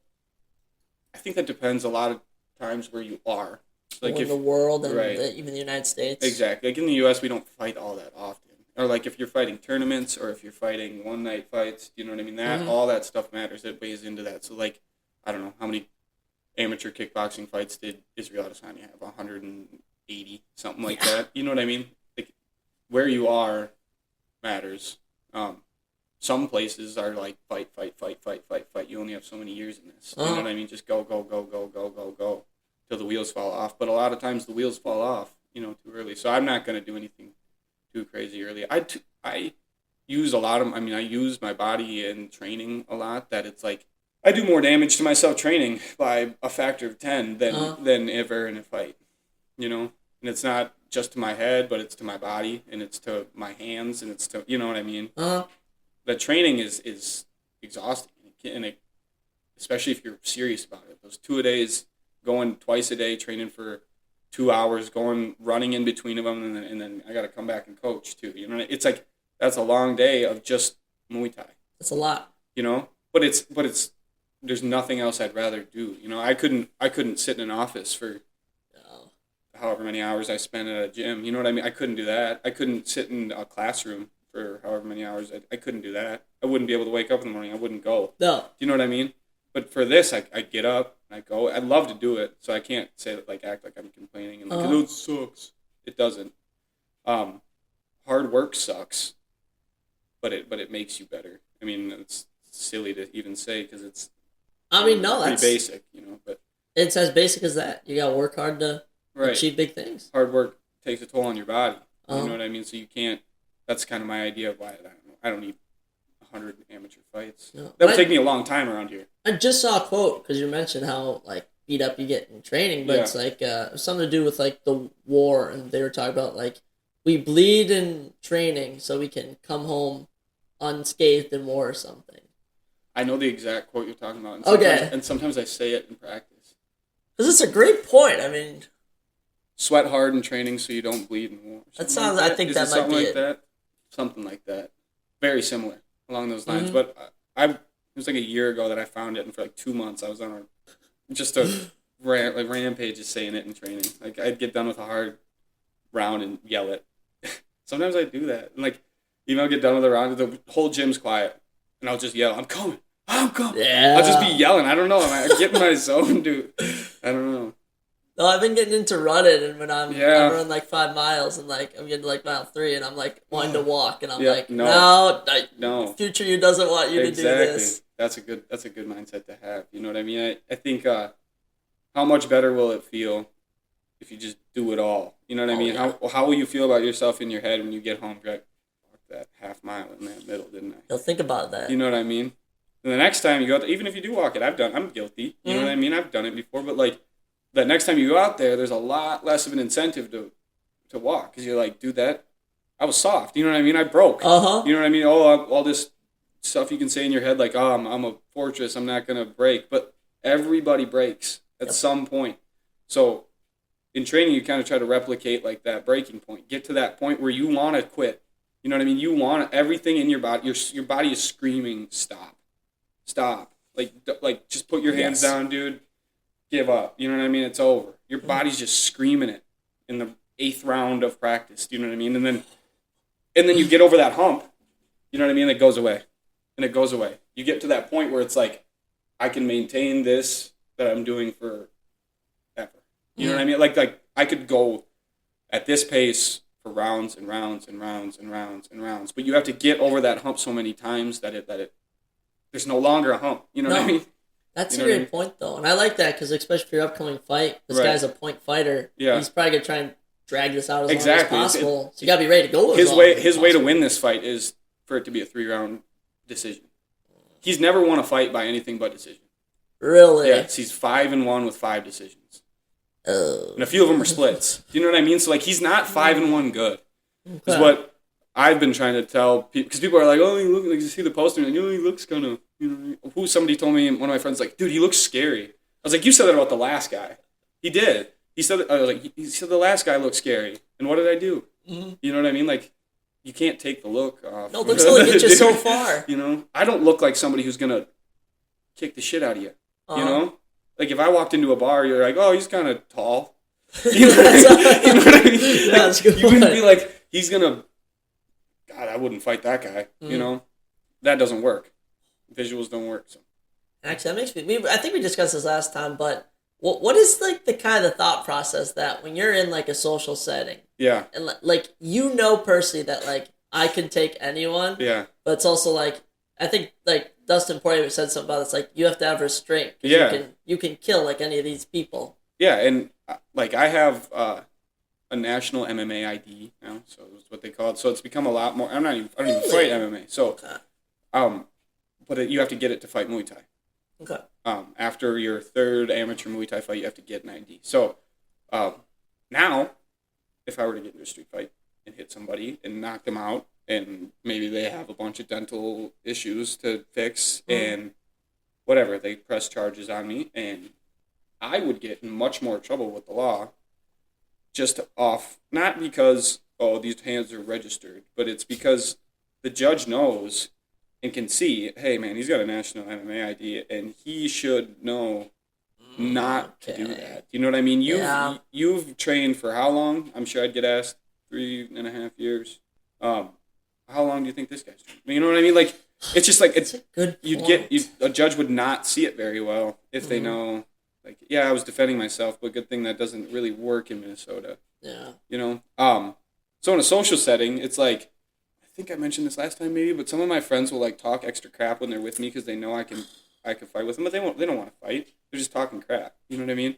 I think that depends a lot of times where you are. Like in the world and even the United States. Exactly. Like in the U.S., we don't fight all that often. Or like if you're fighting tournaments or if you're fighting one-night fights, you know what I mean? That all that stuff matters. It weighs into that. So like, I don't know, how many amateur kickboxing fights did Israel Adesanya have? 180, something like that. You know what I mean? Like, where you are matters. Some places are like fight. You only have so many years in this. You know what I mean? Just go till the wheels fall off. But a lot of times the wheels fall off, you know, too early. So I'm not going to do anything too crazy early. I use a lot of, I use my body in training a lot, that it's like, I do more damage to myself training by a factor of 10 than ever in a fight, you know? And it's not just to my head, but it's to my body, and it's to my hands, and it's to, you know what I mean? The training is exhausting, and especially if you're serious about it. Those 2-a-days, going twice a day, training for 2 hours, running in between of them, and then I got to come back and coach too. You know, it's like, that's a long day of just Muay Thai. That's a lot. You know, but it's there's nothing else I'd rather do. You know, I couldn't sit in an office for however many hours I spent at a gym. You know what I mean? I couldn't do that. I couldn't sit in a classroom for however many hours. I couldn't do that. I wouldn't be able to wake up in the morning. I wouldn't go. No. Do you know what I mean? But for this, I'd get up, and I'd go. I'd love to do it, so I can't say that, like, act like I'm complaining and like, oh, it sucks. It doesn't. Hard work sucks, but it makes you better. I mean, it's silly to even say because it's that's basic, you know. But it's as basic as that. You gotta work hard to achieve big things. Hard work takes a toll on your body. You know what I mean? So you can't. That's kind of my idea of why I don't need 100 amateur fights. No. That would take me a long time around here. I just saw a quote, because you mentioned how, like, beat up you get in training, but it's like something to do with, like, the war, and they were talking about, like, we bleed in training so we can come home unscathed in war or something. I know the exact quote you're talking about. And sometimes I say it in practice. Because it's a great point. I mean, sweat hard in training so you don't bleed in war. That sounds. Like that. I think that might be like that. Something like that. Very similar along those lines. But it was like a year ago that I found it, and for like 2 months I was on just a rampage of saying it in training. Like, I'd get done with a hard round and yell it. Sometimes I do that. And like, even I'll get done with a round, the whole gym's quiet, and I'll just yell, I'm coming. Yeah. I'll just be yelling. I don't know. I get in my zone, dude. I don't know. No, I've been getting into running, and when I run like 5 miles, and like I'm getting to like mile 3, and I'm like wanting to walk, and I'm like, no, future you doesn't want you to do this. That's a good mindset to have. You know what I mean? I think how much better will it feel if you just do it all? You know what I mean? Yeah. How will you feel about yourself in your head when you get home? Right, walk that half mile in that middle, didn't I? You'll think about that. You know what I mean? And the next time you go, even if you do walk it, I'm guilty. You know what I mean? I've done it before, but like, the next time you go out there, there's a lot less of an incentive to walk, because you're like, dude, I was soft. You know what I mean? I broke. You know what I mean? All this stuff you can say in your head, like, oh, I'm a fortress, I'm not gonna break. But everybody breaks at some point. So in training, you kind of try to replicate like that breaking point. Get to that point where you want to quit. You know what I mean? You want everything in your body. Your body is screaming, stop. Like just put your hands down, dude. Give up. You know what I mean? It's over. Your body's just screaming it in the 8th round of practice. Do you know what I mean? And then you get over that hump. You know what I mean? It goes away. And it goes away. You get to that point where it's like, I can maintain this that I'm doing for ever. You know what I mean? Like I could go at this pace for rounds and rounds and rounds and rounds and rounds. But you have to get over that hump so many times that there's no longer a hump. You know what I mean? That's a great point, though. And I like that because, especially for your upcoming fight, this guy's a point fighter. Yeah. He's probably going to try and drag this out as long as possible. So you got to be ready to go. His way to win this fight is for it to be a 3-round decision. He's never won a fight by anything but decision. Really? Yes, he's 5-1 with 5 decisions. Oh. And a few of them are splits. Do you know what I mean? So, like, he's not 5-1 good. Is what I've been trying to tell people. Because people are like, oh, like, you see the poster, and like, oh, he looks kind of, somebody told me, one of my friends, like, dude, he looks scary. I was like, you said that about the last guy. He did. He said the last guy looked scary. And what did I do? Mm-hmm. You know what I mean? Like, you can't take the look off. No, looks only get you so far. I don't look like somebody who's going to kick the shit out of you. Like, if I walked into a bar, you're like, oh, he's kind of tall. You know what I mean? Yeah, that's good. You wouldn't be like, he's going to, God, I wouldn't fight that guy. That doesn't work. Visuals don't work. So. Actually, that makes me, I think we discussed this last time, but what is, like, the kind of thought process that when you're in, like, a social setting, yeah, and, like, personally that, like, I can take anyone, yeah, but it's also, like, I think, like, Dustin Poirier said something about it. It's like, you have to have restraint. Yeah. You can kill, like, any of these people. Yeah, and, like, I have a national MMA ID now, so that's what they call it. So it's become a lot more. I don't even fight MMA. So, but you have to get it to fight Muay Thai. Okay. After your 3rd amateur Muay Thai fight, you have to get an ID. So, now, if I were to get into a street fight and hit somebody and knock them out, and maybe they have a bunch of dental issues to fix, and whatever, they press charges on me, and I would get in much more trouble with the law, just off, not because, these hands are registered, but it's because the judge knows and can see, hey, man, he's got a national MMA ID, and he should know not to do that. You know what I mean? You've trained for how long? I'm sure I'd get asked 3.5 years. How long do you think this guy's trained? You know what I mean? Like, it's just like, it's a good point. A judge would not see it very well if they know, like, yeah, I was defending myself, but good thing that doesn't really work in Minnesota. Yeah. So in a social setting, it's like, I think I mentioned this last time maybe, but some of my friends will, like, talk extra crap when they're with me because they know I can fight with them, but they don't want to fight. They're just talking crap. You know what I mean?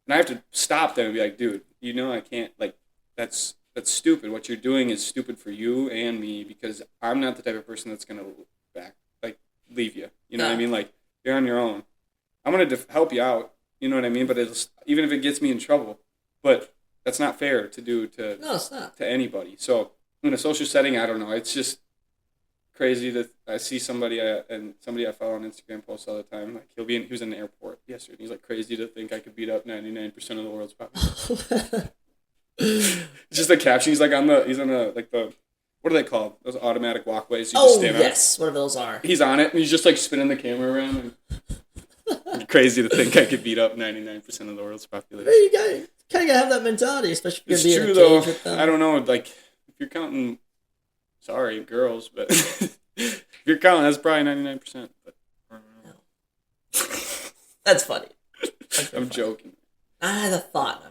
And I have to stop them and be like, dude, I can't, like, that's stupid. What you're doing is stupid for you and me because I'm not the type of person that's going to leave you. You know what I mean? Like, you're on your own. I'm going to help you out. You know what I mean? But even if it gets me in trouble, but that's not fair to do to anybody. So in a social setting, I don't know. It's just crazy that I see somebody I follow on Instagram posts all the time. Like, he was in the airport yesterday. He's like, crazy to think I could beat up 99% of the world's population. It's just a caption. He's like on the what are they called? Those automatic walkways. You just stand yes, whatever those are. He's on it and he's just like spinning the camera around. And crazy to think I could beat up 99% of the world's population. Hey, you kind of have that mentality, especially if you're being in a cage with them. I don't know, like, if you're counting, sorry, girls, but if you're counting, that's probably 99%. But I don't know. That's funny. I'm joking. I had a thought,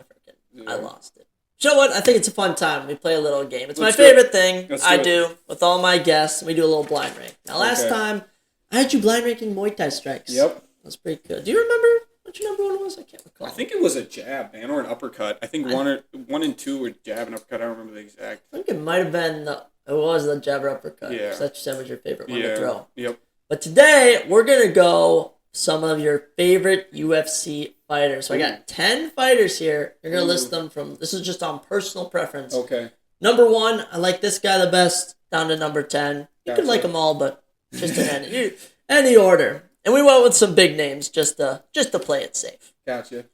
I lost it. You know what? I think it's a fun time. We play a little game. It's my favorite thing I do with all my guests. We do a little blind rank. Now, last time, I had you blind ranking Muay Thai strikes. Yep. That's pretty good. Do you remember what your number one was? I can't recall. I think it was a jab, man, or an uppercut. I think 1 and 2 were jab and uppercut. I don't remember the exact. I think it might have been it was the jab or uppercut. Yeah. That you said was your favorite one to throw. Yep. But today, we're going to go some of your favorite UFC fighters. So I got 10 fighters here. You're going to list them from, this is just on personal preference. Okay. Number 1, I like this guy the best, down to number 10. You could like them all, but just in any order. And we went with some big names just to play it safe. Gotcha.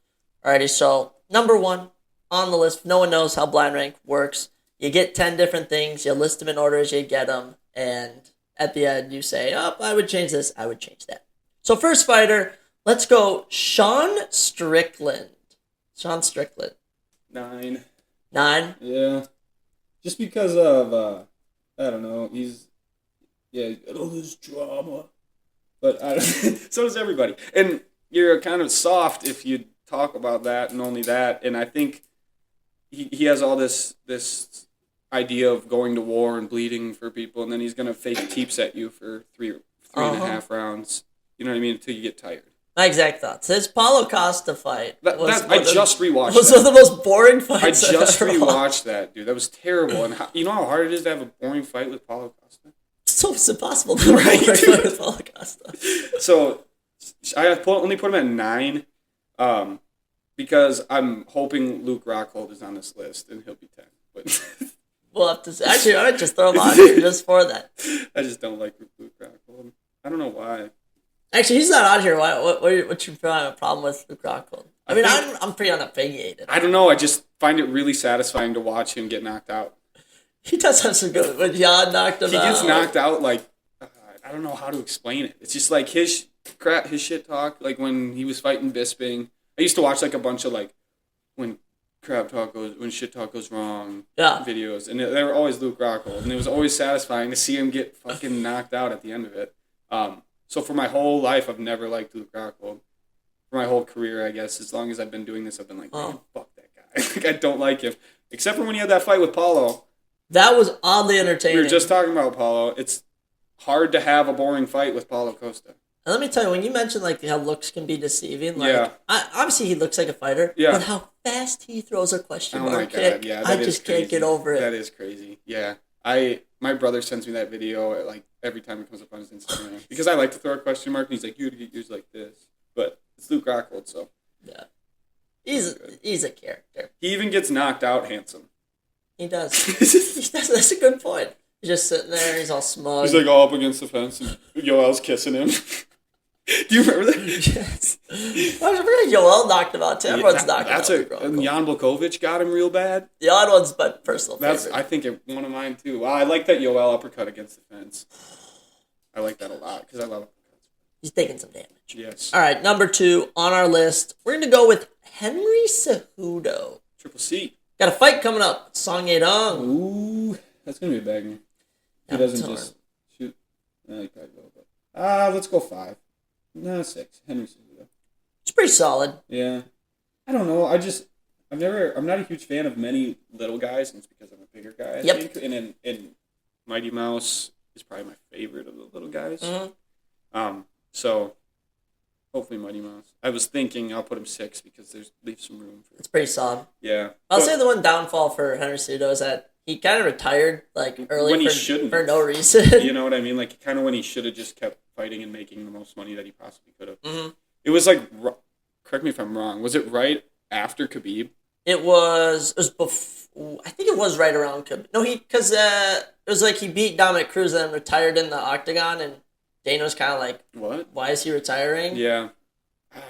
Alrighty, so number 1 on the list. No one knows how blind rank works. You get 10 different things. You list them in order as you get them. And at the end, you say, I would change this. I would change that. So first fighter, let's go Sean Strickland. 9. 9? Yeah. Just because of, I don't know, all this drama. But so does everybody. And you're kind of soft if you talk about that and only that. And I think he has all this idea of going to war and bleeding for people, and then he's going to fake teeps at you for three and a half rounds. You know what I mean? Until you get tired. My exact thoughts. His Paulo Costa fight I just rewatched was one of the most boring fights I just I've ever watched. rewatched that, dude. That was terrible. And you know how hard it is to have a boring fight with Paulo Costa? It's impossible to have a boring fight with Paulo Costa. So I only put him at 9 because I'm hoping Luke Rockhold is on this list and he'll be 10. But we'll have to see. Actually, I might just throw him on here just for that. I just don't like Luke Rockhold. I don't know why. Actually, he's not on here. What's your problem with Luke Rockhold? I mean, I'm pretty unopinionated. I don't know. I just find it really satisfying to watch him get knocked out. He does have some good. When Jan knocked him out, he gets knocked out like I don't know how to explain it. It's just like his shit talk. Like when he was fighting Bisping, I used to watch like a bunch of like when shit talk goes wrong videos, and they were always Luke Rockhold, and it was always satisfying to see him get fucking knocked out at the end of it. So for my whole life, I've never liked Luke Rockhold. For my whole career, I guess, as long as I've been doing this, I've been like, man, fuck that guy. Like, I don't like him. Except for when he had that fight with Paulo. That was oddly entertaining. We were just talking about Paulo. It's hard to have a boring fight with Paulo Costa. And let me tell you, when you mentioned like how looks can be deceiving, like obviously he looks like a fighter, but how fast he throws a question mark kick, I just can't get over it. That is crazy. Yeah. My brother sends me that video like every time it comes up on his Instagram because I like to throw a question mark and he's like, you get yours like this. But it's Luke Rockhold, so. Yeah. He's a character. He even gets knocked out handsome. He does. That's a good point. He's just sitting there, he's all smug. He's like all up against the fence and Yoel's kissing him. Do you remember that? Yes. I remember Yoel knocked him out too. Everyone's knocked him out. And Jan Blachowicz got him real bad. The odd one's my personal favorite. I think one of mine too. Wow, I like that Yoel uppercut against the fence. I like that a lot because I love uppercuts. He's taking some damage. Yes. All right, number 2 on our list. We're going to go with Henry Cejudo. Triple C. Got a fight coming up. Song Yedong. Ooh, that's going to be a banger. He doesn't just shoot. No, he probably will. But let's go 5. No, 6. Henry Cejudo. It's pretty solid. Yeah. I don't know. I'm not a huge fan of many little guys, and it's because I'm a bigger guy, I think. And Mighty Mouse is probably my favorite of the little guys. Mm-hmm. So hopefully Mighty Mouse. I was thinking I'll put him 6 because leaves some room for it. It's pretty solid. Yeah. I'll say the one downfall for Henry Cejudo is that he kind of retired like early when he shouldn't. For no reason. You know what I mean? Like kind of when he should have just kept fighting and making the most money that he possibly could have. Mm-hmm. It was like, correct me if I'm wrong, was it right after Khabib? It was before, I think it was right around Khabib. No, because it was like he beat Dominic Cruz and then retired in the octagon, and Dana was kind of like, what? Why is he retiring? Yeah.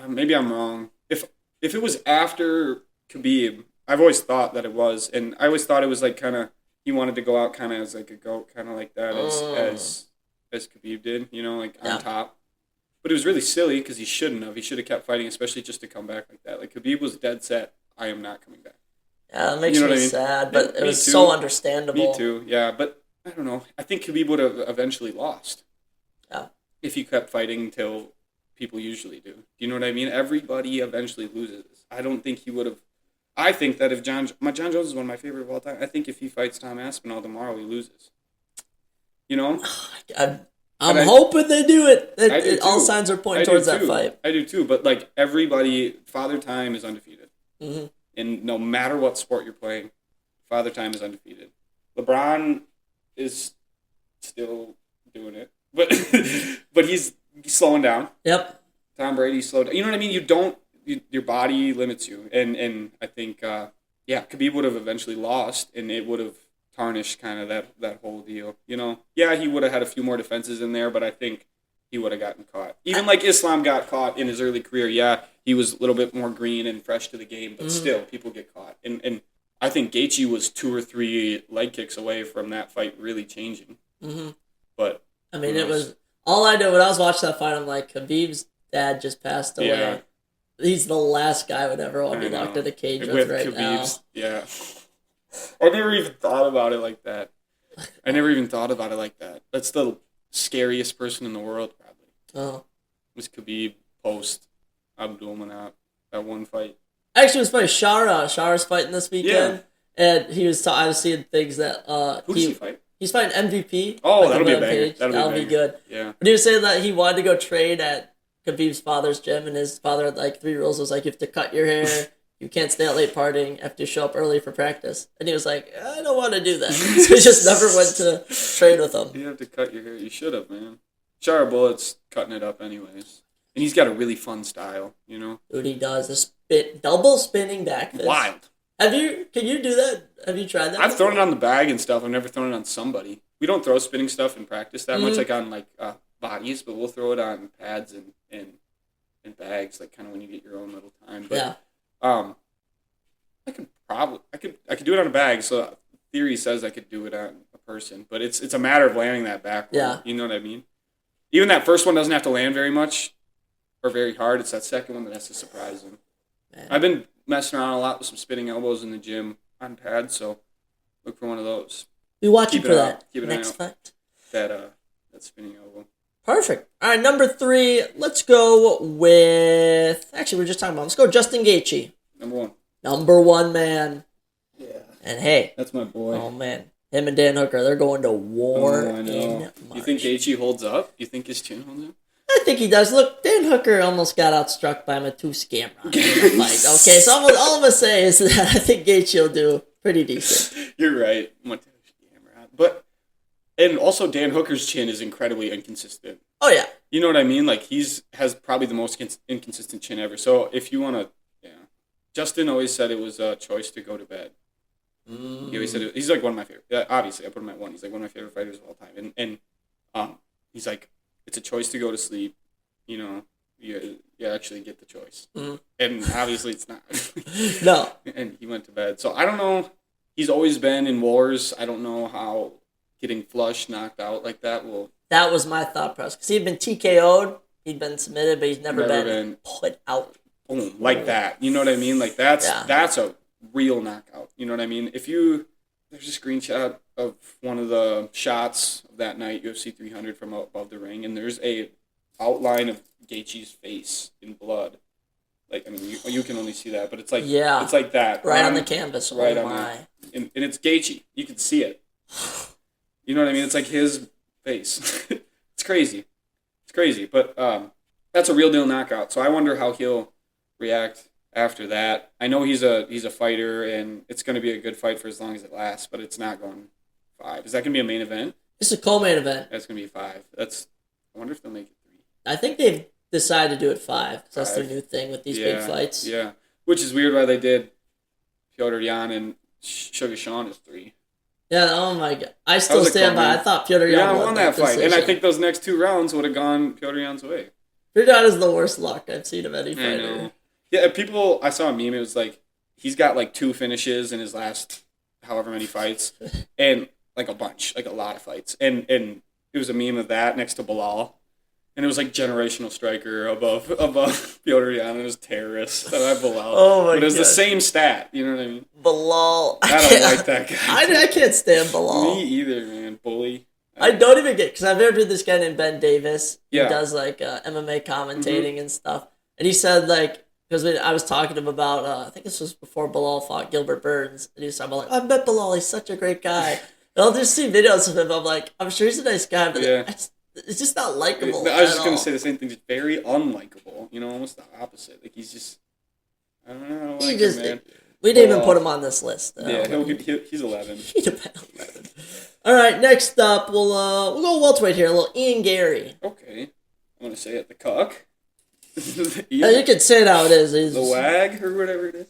Maybe I'm wrong. If it was after Khabib, I've always thought that it was, and I always thought it was like kind of, he wanted to go out kind of as like a goat, kind of like that as Khabib did, you know, like on top. But it was really silly because he shouldn't have. He should have kept fighting, especially just to come back like that. Like Khabib was dead set, I am not coming back. Yeah, that makes me sad, but it was so understandable. Me too, yeah. But I don't know. I think Khabib would have eventually lost. Yeah. If he kept fighting until people usually do. Do you know what I mean? Everybody eventually loses. I don't think he would have. I think that if John Jones is one of my favorite of all time. I think if he fights Tom Aspinall tomorrow, he loses. You know? I'm hoping they do it. All too. signs are pointing towards that fight. I do too, but like everybody, Father Time is undefeated. Mm-hmm. And no matter what sport you're playing, Father Time is undefeated. LeBron is still doing it, but he's slowing down. Yep. Tom Brady slowed down. You know what I mean? Your body limits you, and I think Khabib would have eventually lost, and it would have tarnished kind of that whole deal. You know, he would have had a few more defenses in there, but I think he would have gotten caught. Even like Islam got caught in his early career. Yeah, he was a little bit more green and fresh to the game, but still, people get caught. And I think Gaethje was 2 or 3 leg kicks away from that fight really changing. Mm-hmm. But I mean, it was all I did when I was watching that fight. I'm like, Khabib's dad just passed away. Yeah. He's the last guy I would ever want to be locked in a cage with right Khabib's, now. Yeah. I never even thought about it like that. That's the scariest person in the world, probably. Oh. It was Khabib post Abdulmanap, that one fight. Actually, it was funny. Shara's fighting this weekend. Yeah. And he was I was seeing things that who does he fight? He's fighting MVP. Oh, that'll be a banger. That'll be good. Yeah. But he was saying that he wanted to go train at Khabib's father's gym, and his father had like 3 rules. It was like, you have to cut your hair, you can't stay out late partying, you have to show up early for practice. And he was like, I don't want to do that. So he just never went to train with him. You have to cut your hair. You should have, man. Shara Bullet's cutting it up anyways. And he's got a really fun style, you know? Dude, he does a double spinning back fist. Wild. Can you do that? Have you tried that? I've thrown it on the bag and stuff. I've never thrown it on somebody. We don't throw spinning stuff in practice that much, like on bodies, but we'll throw it on pads and bags, like kind of when you get your own little time. But, yeah. I could do it on a bag. So theory says I could do it on a person, but it's a matter of landing that backward. Yeah. You know what I mean? Even that first one doesn't have to land very much or very hard. It's that second one that has to surprise them. Man. I've been messing around a lot with some spinning elbows in the gym on pads, so look for one of those. Be watching for that next fight. That spinning elbow. Perfect. All right, number 3. Let's go with. Actually, we were just talking about. Let's go Justin Gaethje. Number 1 man. Yeah. And hey, that's my boy. Oh man, him and Dan Hooker, they're going to war in March. You think Gaethje holds up? You think his chin holds up? I think he does. Look, Dan Hooker almost got outstruck by Matu Scamrock in the fight. Okay, so all I'm gonna say is that I think Gaethje will do pretty decent. You're right, Matu Scamrock, and also Dan Hooker's chin is incredibly inconsistent. Oh yeah, you know what I mean? Like has probably the most inconsistent chin ever. So if you want to, Justin always said it was a choice to go to bed. He always said he's like one of my favorite. Obviously, I put him at 1. He's like one of my favorite fighters of all time, and he's like, it's a choice to go to sleep. You know, you actually get the choice, and obviously it's not. No. And he went to bed. So I don't know. He's always been in wars. I don't know how getting flushed, knocked out like that will. That was my thought process because he'd been TKO'd, he'd been submitted, but he's never been put out. Boom, like that. You know what I mean? Like that's a real knockout. You know what I mean? There's a screenshot of one of the shots of that night, UFC 300 from above the ring, and there's a outline of Gaethje's face in blood. Like, I mean, you can only see that, but it's like it's like that. Right on the canvas. Right on my. And it's Gaethje. You can see it. You know what I mean? It's like his face. It's crazy. It's crazy. But that's a real deal knockout. So I wonder how he'll react after that. I know he's a fighter, and it's going to be a good fight for as long as it lasts, but it's not going 5. Is that going to be a main event? It's a co-main event. That's going to be 5. I wonder if they'll make it 3. I think they've decided to do it 5, because that's their new thing with these big fights. Yeah, which is weird why they did Petr Yan and Sugar Sean as 3. Yeah, oh my God. I still stand by. I thought Petr Yan won that fight, and I think those next 2 rounds would have gone Petr Yan's way. Petr Yan is the worst luck I've seen of any fighter. I know. Yeah, I saw a meme, it was like, he's got like 2 finishes in his last however many fights, and like a lot of fights. And it was a meme of that next to Bilal, and it was like generational striker above Petr Yan, and it was terrorist. I have Bilal. Oh my God. But it was the same stat, you know what I mean? Bilal. I don't like that guy. I can't stand Bilal. Me either, man. Bully. I don't even get, because I've interviewed this guy named Ben Davis. He does like MMA commentating and stuff. And he said like, because I was talking to him about, I think this was before Bilal fought Gilbert Burns, and he was talking about like, I met Bilal, he's such a great guy. And I'll just see videos of him, I'm like, I'm sure he's a nice guy, but it's just not likable. I was just going to say the same thing, just very unlikable, you know, almost the opposite. Like he's just, I don't know, I don't like him, man. We didn't even put him on this list. He's 11. He'd have been 11. All right, next up, we'll go welterweight here, a little Ian Gary. Okay. I'm going to say it, the cuck. You can say it how it is. The wag or whatever it is.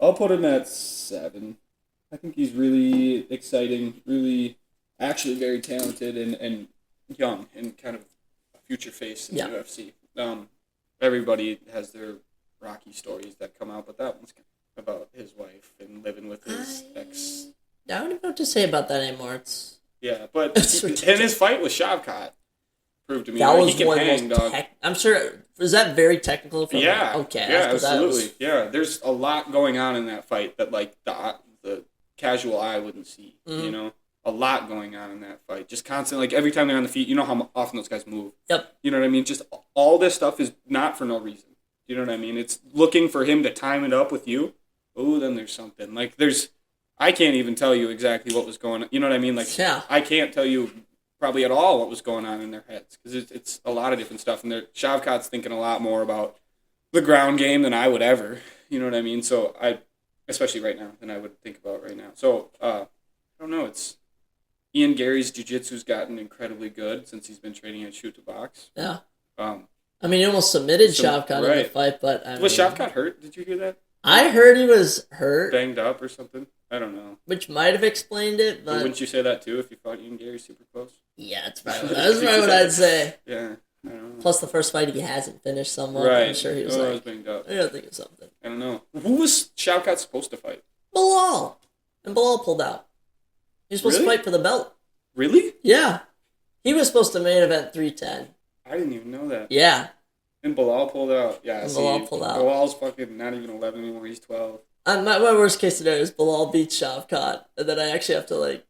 I'll put him at 7. I think he's really exciting, really actually very talented and young and kind of a future face in the UFC. Everybody has their rocky stories that come out, but that one's about his wife and living with his ex. I don't even know what to say about that anymore. But and his fight with Shavkat proved to me that was he can one hang, dog. I'm sure. Was that very technical? Yeah. Okay. Yeah, absolutely. Yeah, there's a lot going on in that fight that like the casual eye wouldn't see. You know, a lot going on in that fight. Just constantly, like every time they're on the feet, you know how often those guys move. Yep. You know what I mean? Just all this stuff is not for no reason. You know what I mean? It's looking for him to time it up with you. Oh, then there's something. Like I can't even tell you exactly what was going on. You know what I mean? Like I can't tell you probably at all what was going on in their heads, because it's a lot of different stuff, and Shavkat's thinking a lot more about the ground game than I would ever. You know what I mean? So especially right now, than I would think about right now. So I don't know. It's Ian Gary's jiu-jitsu's gotten incredibly good since he's been training at Shoot to Box. Yeah. I mean, he almost submitted Shavkat right. in the fight, but was Shavkat hurt? Did you hear that? I heard he was hurt, banged up or something. I don't know. Which might have explained it, but wouldn't you say that too if you fought Ian Gary super close? Yeah, that's probably what I'd say. Yeah. I don't know. Plus, the first fight he hasn't finished somewhat. Right. I'm sure he was was banged up. I gotta think of something. I don't know. Who was Shavkat supposed to fight? Bilal. And Bilal pulled out. He was supposed to fight for the belt. Really? Yeah. He was supposed to main event 310. I didn't even know that. Yeah. And Bilal pulled out. Yeah, Bilal pulled out. Bilal's fucking not even 11 anymore. He's 12. My worst case scenario is Bilal beats Shavkat, and then I actually have to,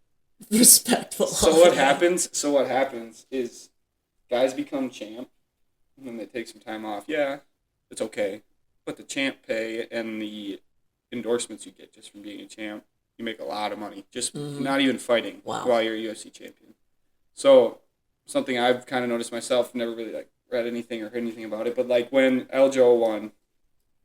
respect Bilal. So what happens is guys become champ, and then they take some time off. Yeah, it's okay. But the champ pay and the endorsements you get just from being a champ, you make a lot of money. Just not even fighting while you're a UFC champion. So something I've kind of noticed myself, never really read anything or heard anything about it, but when Aljo won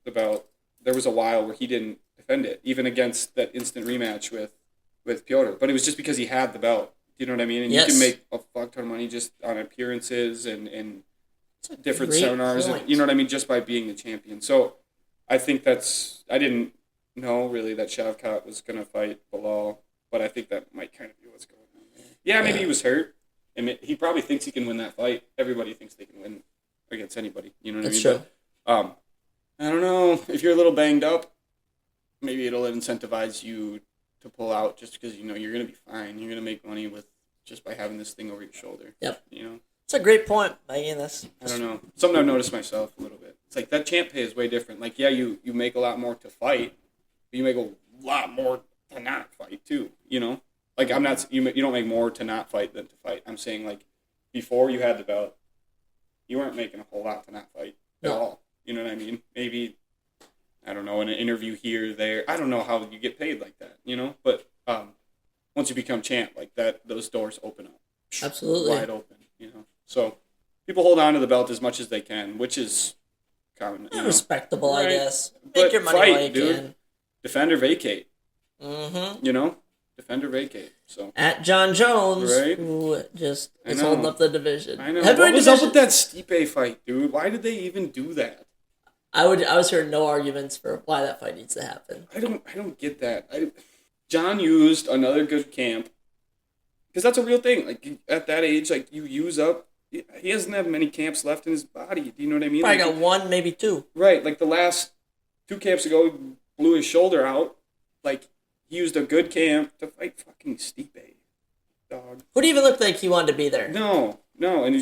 the belt, there was a while where he didn't defend it, even against that instant rematch with Piotr. But it was just because he had the belt. You know what I mean? And you can make a fuck ton of money just on appearances and different seminars. And, you know what I mean? Just by being the champion. So I think I didn't know really that Shavkat was going to fight Bilal, but I think that might kind of be what's going on there. Yeah, maybe he was hurt. And he probably thinks he can win that fight. Everybody thinks they can win against anybody. You know what I mean? That's true. But, I don't know. If you're a little banged up, maybe it'll incentivize you to pull out just because you're going to be fine. You're going to make money just by having this thing over your shoulder. Yep. You know? It's a great point, Megan. I don't know. Something I've noticed myself a little bit. It's that champ pay is way different. You make a lot more to fight, but you make a lot more to not fight too, you know? I'm not, you don't make more to not fight than to fight. I'm saying before you had the belt, you weren't making a whole lot to not fight at all. You know what I mean? Maybe, I don't know, in an interview here, there. I don't know how you get paid like that, you know? But once you become champ, those doors open up. Absolutely. Wide open, you know? So people hold on to the belt as much as they can, which is common. Respectable, right? I guess. Make your money while you can. Defend or vacate. Mm-hmm. You know? Defend or vacate. So at John Jones, right? who just is holding up the division. I know. What was up with that Stipe fight, dude? Why did they even do that? I was hearing no arguments for why that fight needs to happen. I don't get that. John used another good camp because that's a real thing. At that age, you use up. He doesn't have many camps left in his body. Do you know what I mean? Probably got one, maybe two. Right. The last 2 camps ago, he blew his shoulder out. He used a good camp to fight fucking Stipe, dog. Who do you even look like he wanted to be there? No. And he's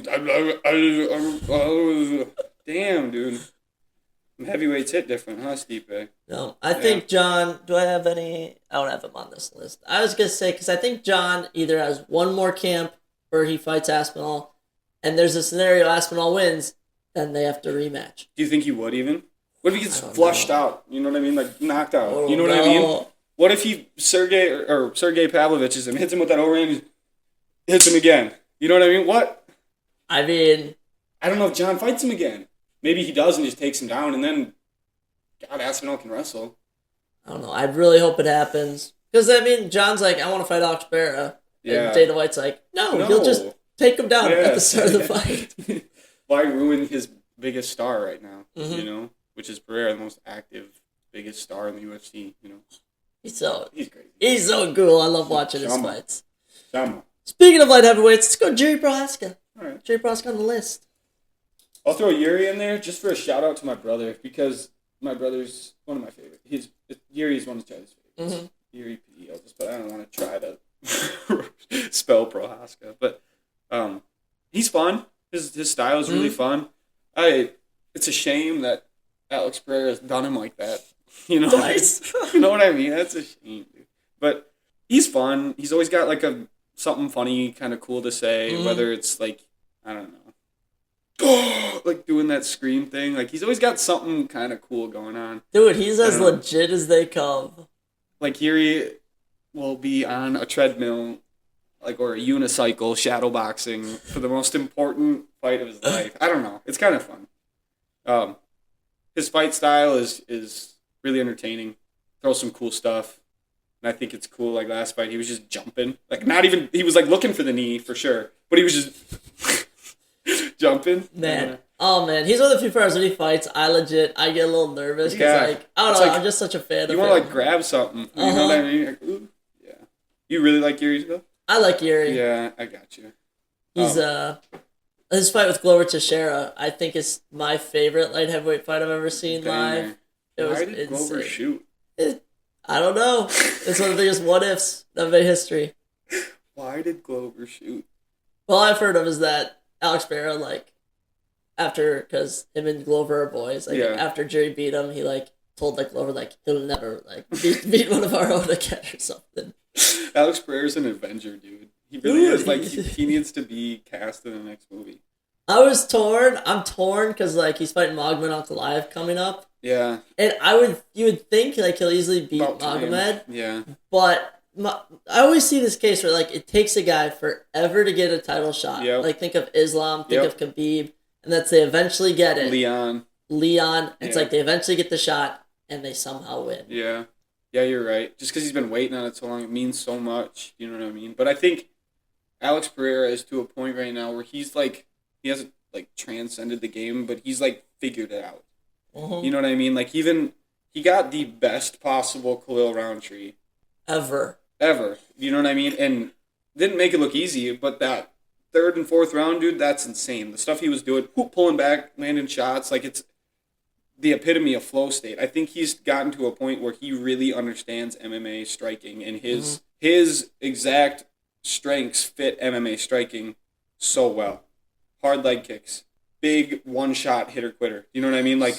damn, dude. Heavyweights hit different, huh, Stipe? No, I think John. Do I have any? I don't have him on this list. I was gonna say because I think John either has one more camp where he fights Aspinall, and there's a scenario Aspinall wins, then they have to rematch. Do you think he would even? What if he gets flushed out? You know what I mean? Knocked out. You know what I mean? What if Sergey Pavlovich him, hits him with that overhand, hits him again? You know what I mean? What? I mean, I don't know if John fights him again. Maybe he does and just takes him down, and then God, Aspinall can wrestle. I don't know. I really hope it happens because John's like, I want to fight Alex Barra. Yeah. And Dana White's like, no, he'll just take him down at the start of the fight. Why ruin his biggest star right now? Mm-hmm. You know, which is Barrera, the most active, biggest star in the UFC. You know. He's crazy. He's so cool. I love watching his fights. Speaking of light heavyweights, let's go Jerry Prohaska. All right. Jerry Prohaska on the list. I'll throw Yuri in there just for a shout out to my brother because my brother's one of my favorites. Yuri's one of Chad's favorites. Mm-hmm. Yuri P. But I don't want to try to spell Prohaska. But he's fun. His style is really fun. It's a shame that Alex Pereira has done him like that. You know, you know what I mean? That's a shame, dude. But he's fun. He's always got something funny, kind of cool to say. Whether it's I don't know, doing that scream thing. He's always got something kind of cool going on. Dude, he's as legit as they come. Yuri will be on a treadmill or a unicycle shadow boxing for the most important fight of his life. I don't know. It's kind of fun. His fight style is really entertaining. Throws some cool stuff. And I think it's cool. Like last fight, he was just jumping. Like not even, he was like looking for the knee for sure, but he was just jumping. Man. Oh man, he's one of the few fighters when he fights, I get a little nervous. Yeah. Like, I don't know, I'm just such a fan of him. You want to like grab something. You know what I mean? Like, ooh, yeah. You really like Yuri's though? I like Yuri. Yeah, I got you. He's his fight with Glover Teixeira, I think is my favorite light heavyweight fight I've ever seen live. Why did Glover shoot? I don't know. It's one of the biggest what ifs of the history. Why did Glover shoot? All I've heard of is that Alex Pereira, like, because him and Glover are boys, like, after Jerry beat him, he, like, told, like, Glover, like, he'll never, like, beat one of our own again or something. Alex Pereira's an Avenger, dude. He really is, like, he needs to be cast in the next movie. I'm torn, because, like, he's fighting Magomed Ankalaev coming up. Yeah. And you would think, like, he'll easily beat Magomed. Yeah. But I always see this case where, like, it takes a guy forever to get a title shot. Yep. Like, think of Islam, think of Khabib, and that's they eventually get it. Leon. It's like they eventually get the shot, and they somehow win. Yeah. Yeah, you're right. Just because he's been waiting on it so long, it means so much. You know what I mean? But I think Alex Pereira is to a point right now where he's, like, he hasn't, like, transcended the game, but he's, like, figured it out. You know what I mean? Like, even, he got the best possible Khalil Roundtree. Ever. You know what I mean? And didn't make it look easy, but that third and fourth round, dude, that's insane. The stuff he was doing, pulling back, landing shots, like, it's the epitome of flow state. I think he's gotten to a point where he really understands MMA striking, and his exact strengths fit MMA striking so well. Hard leg kicks. Big one-shot hitter-quitter. You know what I mean? Like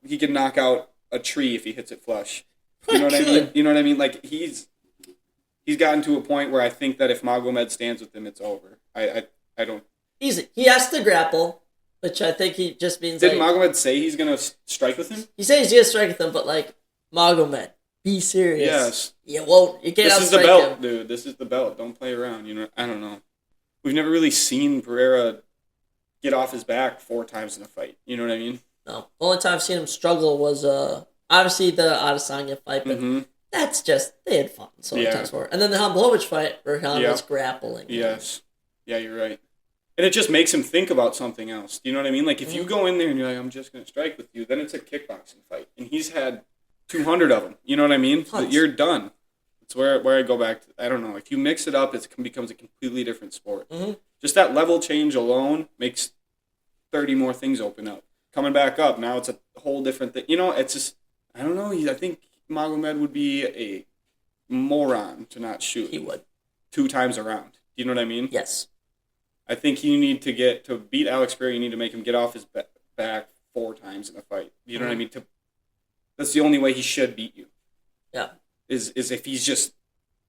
he can knock out a tree if he hits it flush. You know what I mean? You know what I mean? Like, he's gotten to a point where I think that if Magomed stands with him, it's over. I don't... Easy. He has to grapple, which I think he just means, Didn't Magomed say he's going to strike with him? He says he's going to strike with him, but, like, Magomed, be serious. Yes. You won't. You can't outstrike him. This is the belt, dude. This is the belt. Don't play around. You know, I don't know. We've never really seen Pereira get off his back 4 times in a fight. You know what I mean? No. The only time I've seen him struggle was obviously the Adesanya fight, but that's just, they had fun so many times for it. And then the Blachowicz fight where Han was grappling. Yes. Yeah, you're right. And it just makes him think about something else. Do you know what I mean? Like, if you go in there and you're like, I'm just going to strike with you, then it's a kickboxing fight. And he's had 200 of them. You know what I mean? You're done. It's where I go back to, I don't know. If you mix it up, it becomes a completely different sport. Just that level change alone makes 30 more things open up. Coming back up, now it's a whole different thing. You know, it's just, I don't know. I think Magomed would be a moron to not shoot. He would. 2 times around. Do you know what I mean? Yes. I think you need to beat Alex Pereira, you need to make him get off his back 4 times in a fight. You know what I mean? That's the only way he should beat you. Yeah. Is if he's just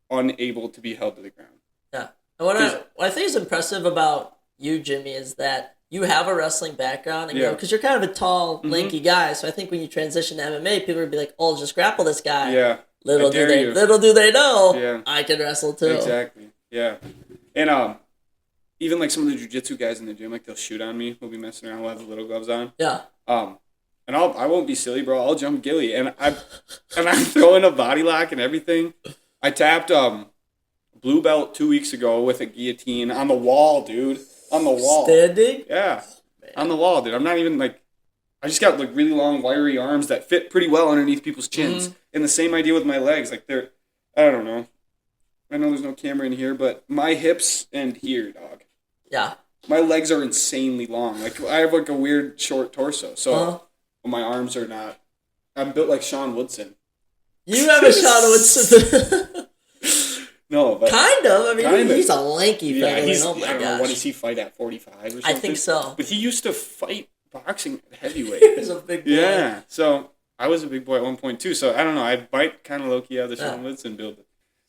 unable to be held to the ground. Yeah. And what I think is impressive about you, Jimmy, is that you have a wrestling background, and because you're kind of a tall, lanky guy. So I think when you transition to MMA, people would be like, "Oh, just grapple this guy." Yeah. Little do they know, I can wrestle too. Exactly. Yeah. And even like some of the jiu-jitsu guys in the gym, like they'll shoot on me. We'll be messing around. We'll have the little gloves on. Yeah. And I won't be silly, bro. I'll jump ghillie, and I'm throwing a body lock and everything. I tapped blue belt 2 weeks ago with a guillotine on the wall, dude. On the wall. Standing? Yeah. On the wall, dude. I'm not even like, I just got like really long, wiry arms that fit pretty well underneath people's chins. And the same idea with my legs. Like I don't know. I know there's no camera in here, but my hips end here, dog. Yeah. My legs are insanely long. Like I have like a weird short torso. So my arms are not. I'm built like Sean Woodson. You have a Sean Woodson. No, but kind of. I mean, he's a lanky fella. Oh my gosh. What does he fight at 45 or something? I think so. But he used to fight boxing at heavyweight. He's a big boy. Yeah. So I was a big boy at one point too. So I don't know. I bite kind of low key out of the Sean Woodson build.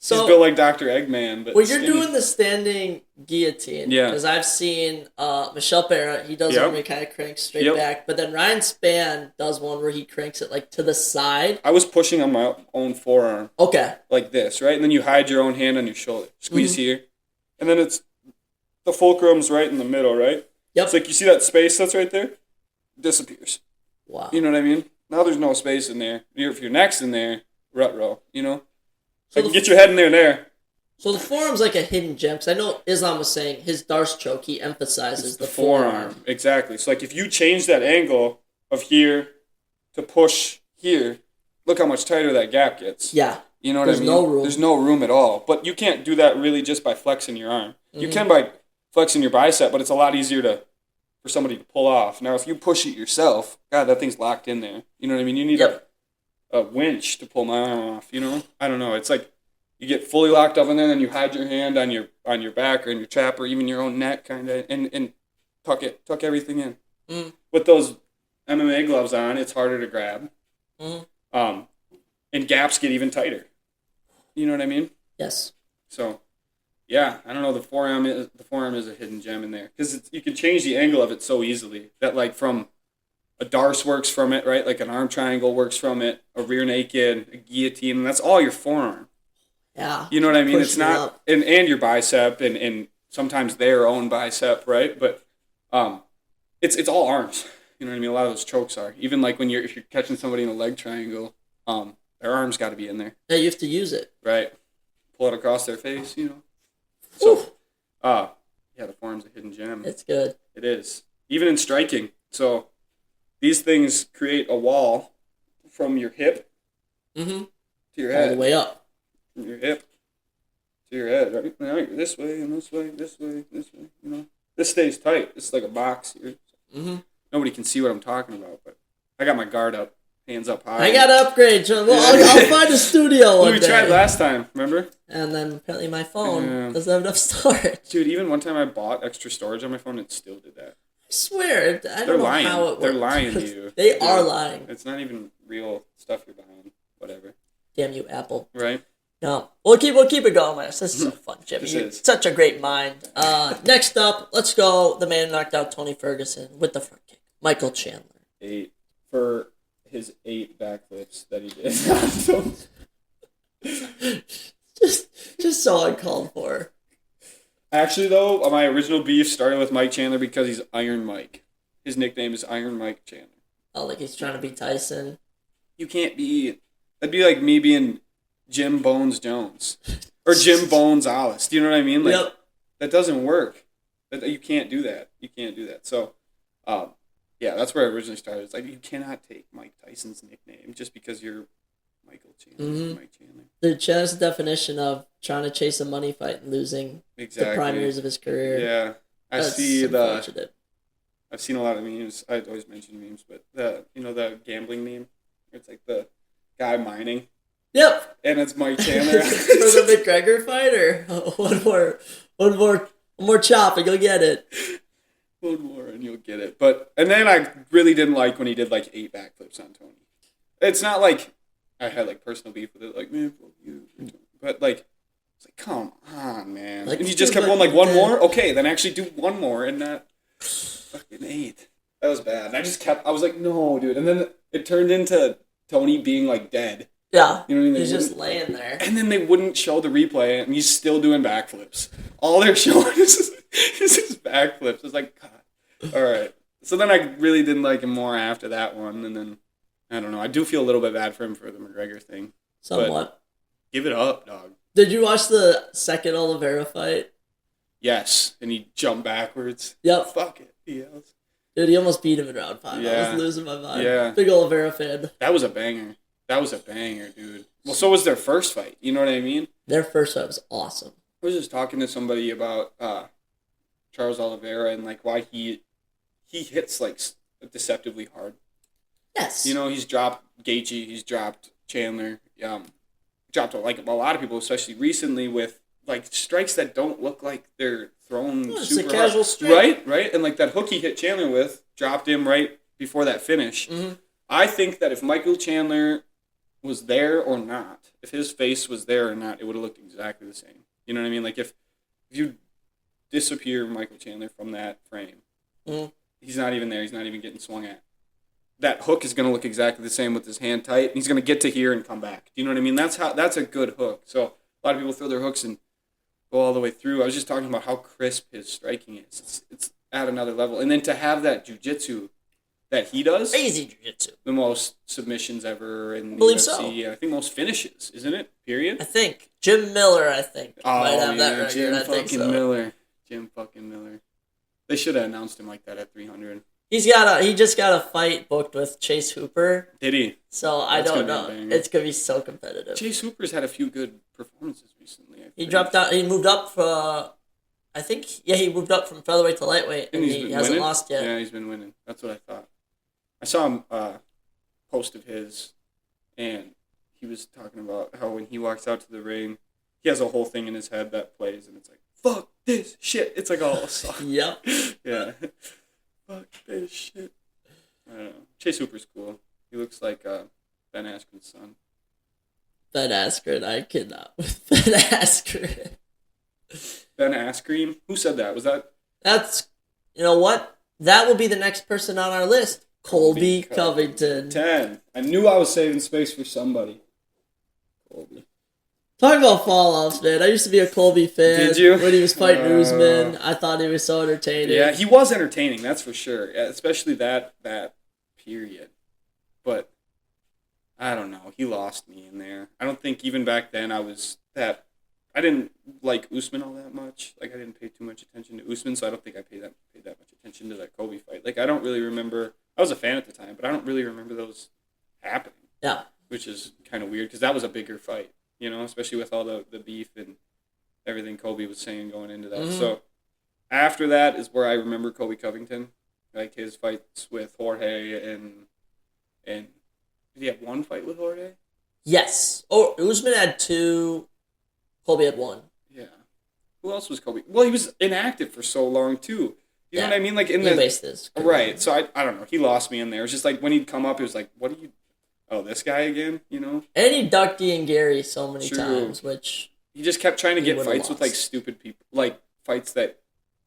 So, he's built like Dr. Eggman, but you're doing the standing guillotine, because I've seen Michel Pereira, he does one where he kind of cranks straight back, but then Ryan Spann does one where he cranks it like to the side. I was pushing on my own forearm. Okay. Like this, right? And then you hide your own hand on your shoulder. Squeeze here, and then it's the fulcrum's right in the middle, right? Yep. It's like you see that space that's right there? Disappears. Wow. You know what I mean? Now there's no space in there. If your neck's in there, rut row, you know? So get your head in there. So the forearm's like a hidden gem, because I know Islam was saying his Darce choke, he emphasizes the forearm. Exactly. So like if you change that angle of here to push here, look how much tighter that gap gets. Yeah. You know what I mean? No room. There's no room at all. But you can't do that really just by flexing your arm. You can by flexing your bicep, but it's a lot easier for somebody to pull off. Now, if you push it yourself, God, that thing's locked in there. You know what I mean? You need a winch to pull my arm off, you know? I don't know. It's like you get fully locked up in there, and then you hide your hand on your back or in your trap or even your own neck, kind of, and tuck everything in. With those MMA gloves on, it's harder to grab. And gaps get even tighter. You know what I mean? Yes. So, yeah, I don't know. The forearm is a hidden gem in there because you can change the angle of it so easily. That like from a Darce works from it, right? Like an arm triangle works from it. A rear naked, a guillotine, and that's all your forearm. Yeah. You know what I mean? It's not and your bicep and sometimes their own bicep, right? But it's all arms. You know what I mean? A lot of those chokes are even like if you're catching somebody in a leg triangle, their arms got to be in there. Yeah, you have to use it. Right. Pull it across their face, you know. So, yeah, the forearm's a hidden gem. It's good. It is. Even in striking. So, these things create a wall from your hip to your head. All the way up. From your hip to your head. Right? Now you're this way and this way, this way, this way, you know. This stays tight. It's like a box here. Nobody can see what I'm talking about, but I got my guard up. Hands up high. I gotta upgrade, John. Well, I'll find a studio one we day. tried last time, remember? And then apparently my phone doesn't have enough storage. Dude, even one time I bought extra storage on my phone and it still did that. I swear, I don't know how it works. They're lying to you. They are lying. It's not even real stuff you're buying. Whatever. Damn you, Apple. Right? No. We'll keep it going, man. This is so fun, Jimmy. You're such a great mind. Next up, let's go. The man who knocked out Tony Ferguson with the front kick. Michael Chandler. 8 for his 8 backflips that he did. just so uncalled for. Actually, though, my original beef started with Mike Chandler because he's Iron Mike. His nickname is Iron Mike Chandler. Oh, like he's trying to be Tyson? You can't be... That'd be like me being Jim Bones Jones. Or Jim Bones Allis. Do you know what I mean? Like, that doesn't work. You can't do that. You can't do that. So, yeah, that's where I originally started. It's like, you cannot take Mike Tyson's nickname just because you're Michael Chandler. Mike Chandler. Dude, Chandler's the definition of trying to chase a money fight and losing the prime years of his career. Yeah. I've seen a lot of memes. I always mention memes, but the gambling meme. It's like the guy mining. Yep. And it's Mike Chandler. For the McGregor fight, or one more chop and you'll get it. One more and you'll get it. And then I really didn't like when he did like 8 backflips on Tony. It's not like I had like personal beef with it, like, man, fuck you. But like, it's like, come on, man. Like, and you just kept going like one more? Okay, then actually do one more and not fucking 8. That was bad. And I was like, no, dude. And then it turned into Tony being like dead. Yeah. You know what I mean? He's just laying there. And then they wouldn't show the replay and he's still doing backflips. All they're showing is his backflips. It's like, God. All right. So then I really didn't like him more after that one. And then, I don't know. I do feel a little bit bad for him for the McGregor thing. Somewhat. Give it up, dog. Did you watch the second Oliveira fight? Yes. And he jumped backwards. Yep. Fuck it. He yells. Dude, he almost beat him in round 5. Yeah. I was losing my mind. Yeah. Big Oliveira fan. That was a banger. Dude. Well, so was their first fight. You know what I mean? Their first fight was awesome. I was just talking to somebody about Charles Oliveira and like why he hits like deceptively hard. Yes. You know, he's dropped Gaethje, he's dropped Chandler, dropped like a lot of people, especially recently with like strikes that don't look like they're thrown super a casual hard. strike. Right. And like that hook he hit Chandler with dropped him right before that finish. Mm-hmm. I think that if Michael Chandler was there or not, if his face was there or not, it would have looked exactly the same. You know what I mean? Like if you disappear Michael Chandler from that frame, he's not even there. He's not even getting swung at. That hook is going to look exactly the same with his hand tight. He's going to get to here and come back. Do you know what I mean? That's a good hook. So a lot of people throw their hooks and go all the way through. I was just talking about how crisp his striking is. It's at another level. And then to have that jiu-jitsu that he does. Crazy jiu-jitsu. The most submissions ever in the believe UFC. so. Yeah, I think most finishes, isn't it? Period? I think. Jim Miller, I think. Might have that record. Jim I think so. Miller. Jim fucking Miller. They should have announced him like that at 300. He just got a fight booked with Chase Hooper. Did he? So I don't know. It's gonna be so competitive. Chase Hooper's had a few good performances recently. He dropped out. He moved up for. I think he moved up from featherweight to lightweight, and he hasn't lost yet. Yeah, he's been winning. That's what I thought. I saw him post of his, and he was talking about how when he walks out to the ring, he has a whole thing in his head that plays, and it's like, fuck this shit. It's like all a song. Yep. Yeah. Fuck this shit. I don't know. Chase Hooper's cool. He looks like Ben Askren's son. Ben Askren, I cannot with Ben Askren. Ben Askren? Who said that? Was that? That's, you know what? That will be the next person on our list. Colby Covington. 10. I knew I was saving space for somebody. Colby. Talk about fall-offs, man. I used to be a Colby fan. Did you? When he was fighting Usman. I thought he was so entertaining. Yeah, he was entertaining, that's for sure. Yeah, especially that period. But, I don't know. He lost me in there. I don't think even back then I didn't like Usman all that much. Like, I didn't pay too much attention to Usman, so I don't think I paid that much attention to that Colby fight. Like, I don't really remember. I was a fan at the time, but I don't really remember those happening. Yeah. Which is kind of weird, because that was a bigger fight, especially with all the beef and everything Colby was saying going into that. Mm-hmm. So, after that is where I remember Colby Covington. Like, his fights with Jorge and did he have one fight with Jorge? Yes. Oh, Usman had 2. Colby had 1. Yeah. Who else was Colby? Well, he was inactive for so long too. You know what I mean? Like in the right. So I don't know. He lost me in there. It was just like when he'd come up, it was like, "What are you? Oh, this guy again?" And he ducked Ian Gary so many times, which he just kept trying to get fights with like stupid people, like fights that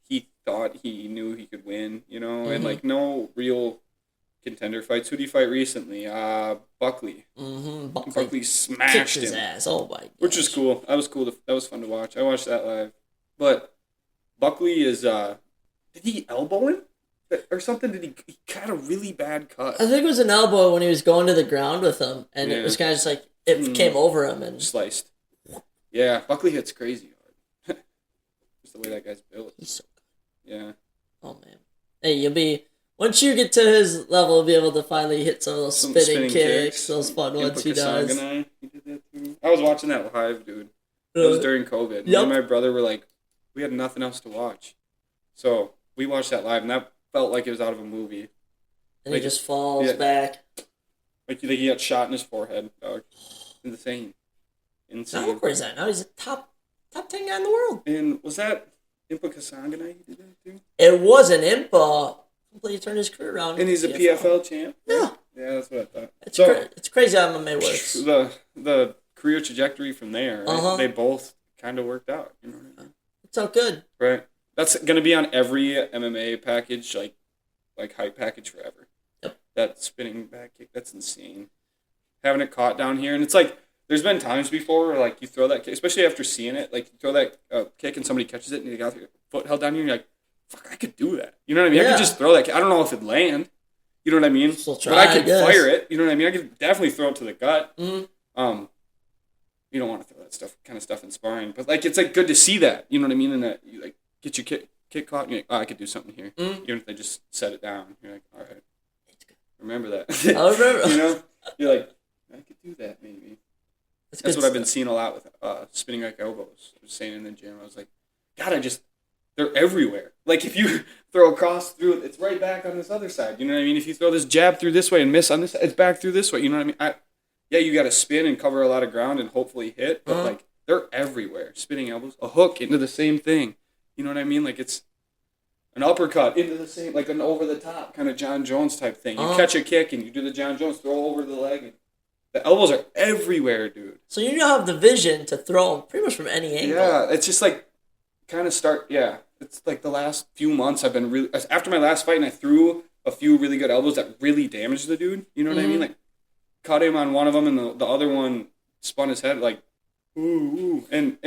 he thought he knew he could win. Mm-hmm. And like no real contender fights. Who did he fight recently? Buckley. Mm-hmm. Buckley smashed his him. ass. Oh my gosh. Which was cool. That was cool. That was fun to watch. I watched that live. But Buckley is. Did he elbow him or something? Did he got a really bad cut? I think it was an elbow when he was going to the ground with him, and it was kind of just like it came over him and sliced. Yeah, Buckley hits crazy hard. Just the way that guy's built. He's so good. Yeah. Oh man. Hey, once you get to his level, you'll be able to finally hit some of those spinning kicks, those fun ones he does. He did that too. I was watching that live, dude. It was during COVID. Yep. Me and my brother were like, we had nothing else to watch. So we watched that live, and that felt like it was out of a movie. And he just falls back. Like he got shot in his forehead, dog. Insane. Now look where he's at. Now he's a top 10 guy in the world. And was that Impa Kasanganay he did that too? It was an Impa. Completely turned his career around. And he's a PFL champ? Yeah. Yeah, that's what I thought. It's crazy how MMA works. The career trajectory from there, right? They both kind of worked out. You know what I mean? It's all good. Right. That's going to be on every MMA package, like hype package forever. Yep. That spinning back kick, that's insane. Having it caught down here, and it's like, there's been times before where, like, you throw that kick, especially after seeing it, like, you throw that kick and somebody catches it and you got your foot held down here, and you're like, fuck, I could do that. You know what I mean? Yeah. I could just throw that kick. I don't know if it'd land. You know what I mean? But I could fire it. You know what I mean? I could definitely throw it to the gut. Mm-hmm. You don't want to throw that kind of stuff in sparring, but, like, it's, like, good to see that. You know what I mean? And that you, like, get your kick caught, and you're like, oh, I could do something here. Mm-hmm. Even if they just set it down. You're like, all right. Remember that. I remember. You're like, I could do that maybe. That's what I've been seeing a lot with spinning rack elbows. I was saying in the gym, I was like, God, they're everywhere. Like, if you throw a cross through it, it's right back on this other side. You know what I mean? If you throw this jab through this way and miss on this side, it's back through this way. You know what I mean? You got to spin and cover a lot of ground and hopefully hit, but, like, they're everywhere. Spinning elbows, a hook into the same thing. You know what I mean? Like, it's an uppercut into the same, like an over-the-top kind of John Jones type thing. You catch a kick and you do the John Jones, throw over the leg. And the elbows are everywhere, dude. So you have the vision to throw them pretty much from any angle. Yeah, it's just like kind of it's like the last few months I've been really, after my last fight, and I threw a few really good elbows that really damaged the dude. You know what I mean? Like, cut him on one of them and the other one spun his head like, ooh. And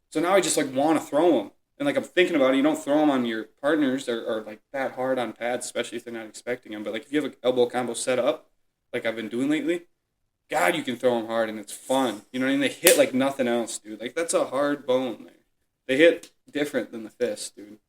So now I just like want to throw them. And like I'm thinking about it, you don't throw them on your partners or like that hard on pads, especially if they're not expecting them. But like if you have an elbow combo set up, like I've been doing lately, God, you can throw them hard and it's fun. You know what I mean? They hit like nothing else, dude. Like that's a hard bone there. They hit different than the fist, dude.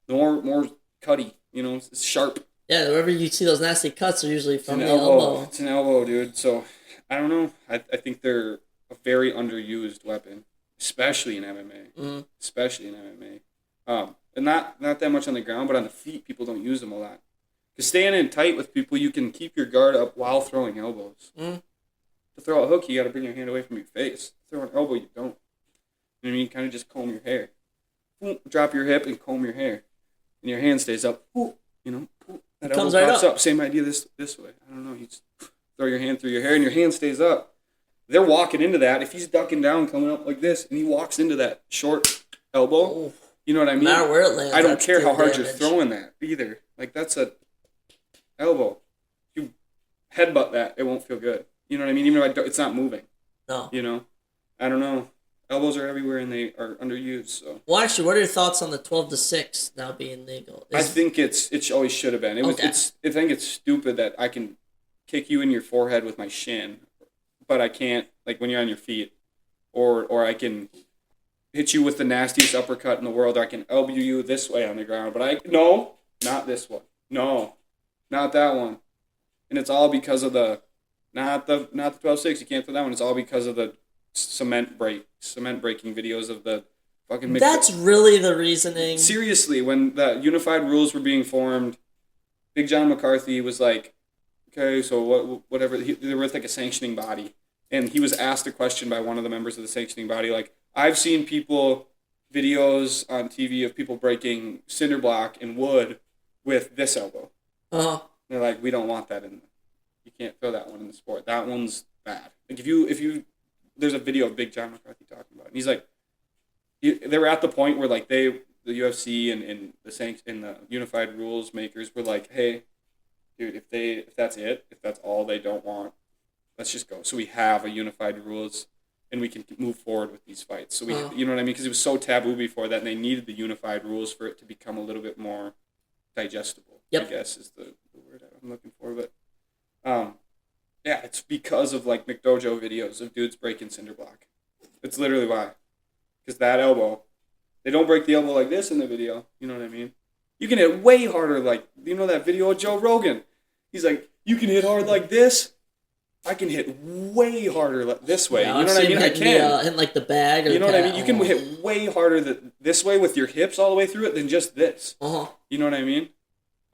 The more cutty, you know, it's sharp. Yeah, wherever you see those nasty cuts are usually from the elbow. It's an elbow, dude. So I don't know. I think they're a very underused weapon, especially in MMA. Especially in MMA. And not that much on the ground, but on the feet, people don't use them a lot. Because staying in tight with people, you can keep your guard up while throwing elbows. To throw a hook, you got to bring your hand away from your face. To throw an elbow, you don't. You know what I mean? Kind of just comb your hair. Drop your hip and comb your hair. And your hand stays up. You know? That elbow comes right pops up. Same idea this way. I don't know. You just throw your hand through your hair and your hand stays up. They're walking into that. If he's ducking down, coming up like this, and he walks into that short elbow, you know what I mean? No matter where it lands, I don't care how hard damage. you're throwing that either. Like, that's a elbow. You headbutt that, it won't feel good. You know what I mean? Even if it's not moving. No. You know? I don't know. Elbows are everywhere and they are underused. So. Well, actually, what are your thoughts on the 12-6 now being legal? I think it always should have been. I think it's stupid that I can kick you in your forehead with my shin, but I can't, like when you're on your feet, or I can hit you with the nastiest uppercut in the world. Or I can elbow you this way on the ground, but no, not this one. No, not that one. And it's all because of not the 12-6. You can't throw that one. It's all because of the cement breaking videos of the fucking. That's really the reasoning. Seriously, when the unified rules were being formed, Big John McCarthy was like, okay, so whatever. There was like a sanctioning body, and he was asked a question by one of the members of the sanctioning body, like, I've seen videos on TV of people breaking cinder block and wood with this elbow. They're like, we don't want that in. You can't throw that one in the sport. That one's bad. Like if you there's a video of Big John McCarthy talking about it. And he's like, they were at the point where like the UFC and the unified rules makers were like, hey, dude, if that's all they don't want, let's just go. So we have a unified rules and we can move forward with these fights. So you know what I mean? Because it was so taboo before that, and they needed the unified rules for it to become a little bit more digestible. I guess is the word I'm looking for. But yeah, it's because of like McDojo videos of dudes breaking cinder block. It's literally why. Because that elbow, they don't break the elbow like this in the video. You know what I mean? You can hit way harder. Like, you know that video of Joe Rogan? He's like, you can hit hard like this. I can hit way harder this way. Yeah, you know what I mean? I can. In like the bag. Or you know what I mean? You can hit way harder this way with your hips all the way through it than just this. You know what I mean?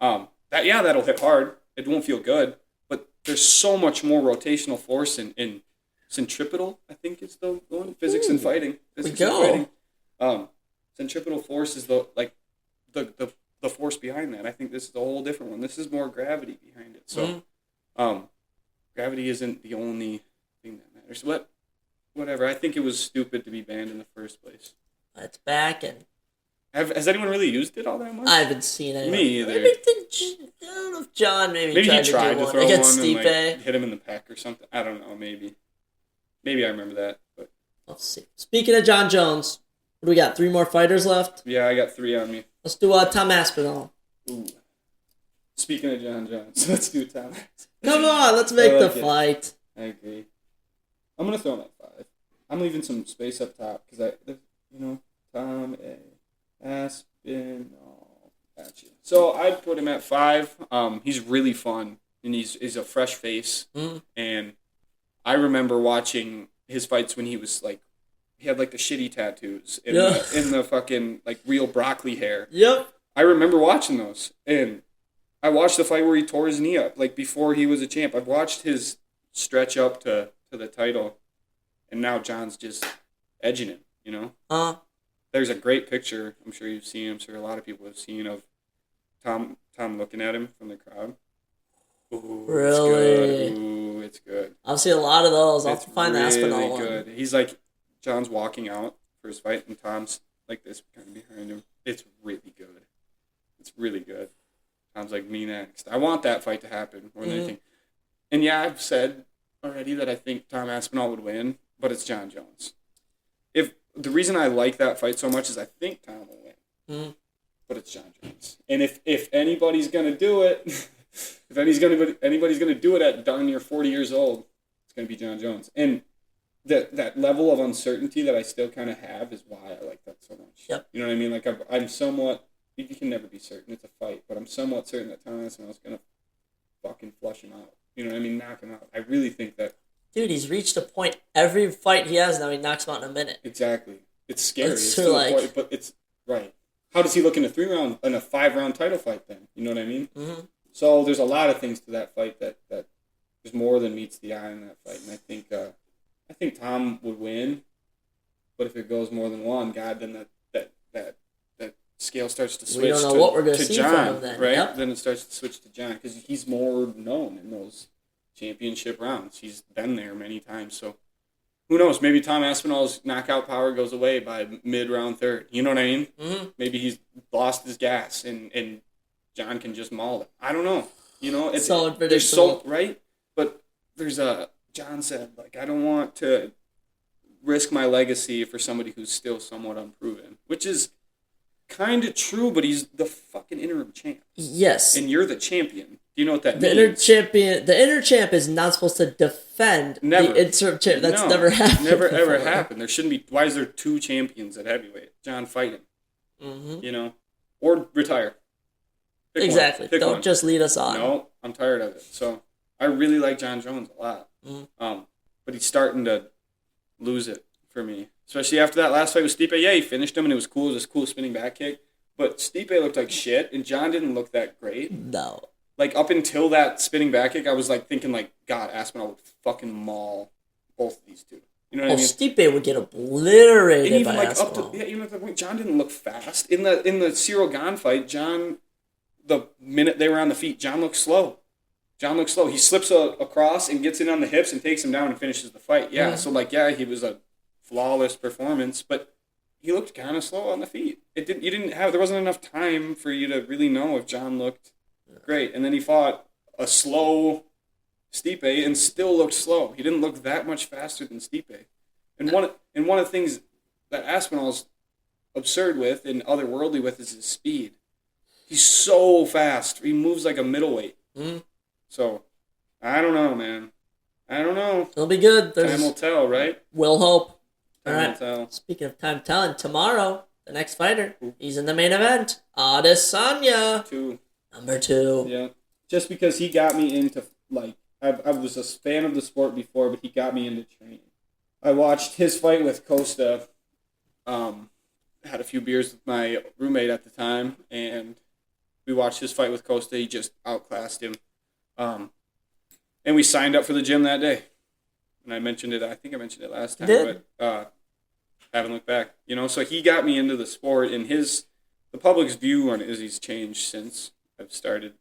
That'll hit hard. It won't feel good. But there's so much more rotational force in centripetal, I think is the one. Physics and fighting. Physics and fighting. Centripetal force is the force behind that. I think this is a whole different one. This is more gravity behind it. So, gravity isn't the only thing that matters. But whatever. I think it was stupid to be banned in the first place. It's back, and has anyone really used it all that much? I haven't seen it. Me either. I don't know if John maybe tried he tried to throw one against and Stipe. like, hit him in the pec or something. I don't know. Maybe I remember that. But let's see. Speaking of John Jones, what do we got? 3 more fighters left? Yeah, I got 3 on me. Let's do Tom Aspinall. Ooh. Speaking of John Jones, let's do Tom. Come on, let's make the fight. I agree. I'm gonna throw him at 5. I'm leaving some space up top because Tom Aspinall. Gotcha. So I'd put him at 5. He's really fun and he's a fresh face. And I remember watching his fights when he was like, he had like the shitty tattoos in the fucking like real broccoli hair. Yep. I remember watching those, and I watched the fight where he tore his knee up, like before he was a champ. I've watched his stretch up to the title, and now John's just edging him, you know? There's a great picture, I'm sure you've seen, I'm sure a lot of people have seen, of Tom looking at him from the crowd. Ooh, really? It's good. Ooh, it's good. I'll see a lot of those. I'll find the Aspinall one. Good. He's like, John's walking out for his fight, and Tom's like this kind of behind him. It's really good. It's really good. Tom's like, me next. I want that fight to happen more than anything. And yeah, I've said already that I think Tom Aspinall would win, but it's John Jones. If the reason I like that fight so much is I think Tom will win. Mm. But it's Jon Jones. And if anybody's gonna do it, if anybody's gonna do it at darn near 40 years old, it's gonna be Jon Jones. And that level of uncertainty that I still kind of have is why I like that so much. Yep. You know what I mean? Like I'm somewhat. You can never be certain. It's a fight, but I'm somewhat certain that Tom Aspinall's gonna fucking flush him out. You know what I mean? Knock him out. I really think that. Dude, he's reached a point. Every fight he has now, he knocks him out in a minute. Exactly. It's scary. It's still like, a point, but it's right. How does he look in a 5-round title fight then? You know what I mean? Mm-hmm. So there's a lot of things to that fight that there's more than meets the eye in that fight, and I think Tom would win, but if it goes more than one, God, then that scale starts to switch. We don't know what we're going to see Jon, from him then, right? Yep. Then it starts to switch to Jon because he's more known in those championship rounds. He's been there many times, so who knows? Maybe Tom Aspinall's knockout power goes away by mid-round third. You know what I mean? Mm-hmm. Maybe he's lost his gas and Jon can just maul it. I don't know. You know, it's so unpredictable, right? But Jon said, like, I don't want to risk my legacy for somebody who's still somewhat unproven, which is kind of true, but he's the fucking interim champ. Yes. And you're the champion. Do you know what that means? The inter champ is not supposed to defend the interim champ. That's never happened. Never ever happened. There shouldn't be. Why is there 2 champions at heavyweight? Jon fighting. Mm-hmm. You know, or retire. Pick exactly. Don't just lead us on. No, I'm tired of it. So I really like Jon Jones a lot. Mm-hmm. But he's starting to lose it for me. Especially after that last fight with Stipe. Yeah, he finished him and it was cool. It was a cool spinning back kick. But Stipe looked like shit and Jon didn't look that great. No. Like up until that spinning back kick, I was like thinking like, God, Aspinall would fucking maul both of these two. You know what I mean? Stipe would get obliterated and even by like Aspinall. up to even at the point, Jon didn't look fast. In the Cyril Gane fight, Jon, the minute they were on the feet, Jon looked slow. He slips across and gets in on the hips and takes him down and finishes the fight. Yeah, so he was a flawless performance, but he looked kind of slow on the feet. There wasn't enough time for you to really know if Jon looked great. And then he fought a slow Stipe and still looked slow. He didn't look that much faster than Stipe. And one of the things that Aspinall's absurd with and otherworldly with is his speed. He's so fast. He moves like a middleweight. Mm-hmm. So, I don't know, man. I don't know. It'll be good. Time will tell, right? We'll hope. Time will tell. Speaking of time telling, tomorrow, the next fighter, he's in the main event. Adesanya. Number 2. Yeah. Just because he got me into, like, I was a fan of the sport before, but he got me into training. I watched his fight with Costa. Had a few beers with my roommate at the time, and we watched his fight with Costa. He just outclassed him. And we signed up for the gym that day. And I mentioned it, I think I mentioned it last time, but haven't looked back. You know, so he got me into the sport, and the public's view on it is he's changed since I've started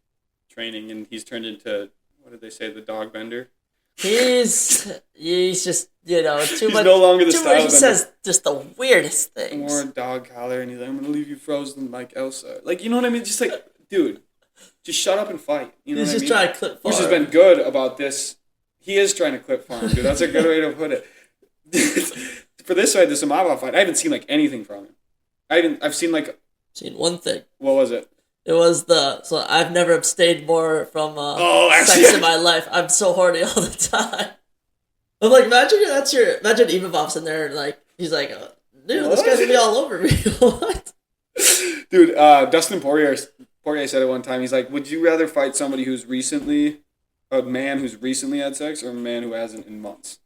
training, and he's turned into, what did they say, the dog bender? He's just, too much. He's no longer the style bender. He bender. says just the weirdest things. More dog collar, and he's like, I'm going to leave you frozen like Elsa. Like, you know what I mean? Just like, dude, just shut up and fight. You know he's what just I mean? trying to clip farm. Which has been good about this. He is trying to clip farm, dude. That's a good way to put it. For this fight, the Samava fight, I haven't seen like anything from him. I've seen seen one thing. What was it? It was so I've never abstained more from sex in my life. I'm so horny all the time. I'm like, imagine Imavov's in there and like he's like, dude, this guy's gonna be all over me. What? Dude, Dustin Poirier said it one time. He's like, would you rather fight somebody a man who's recently had sex, or a man who hasn't in months?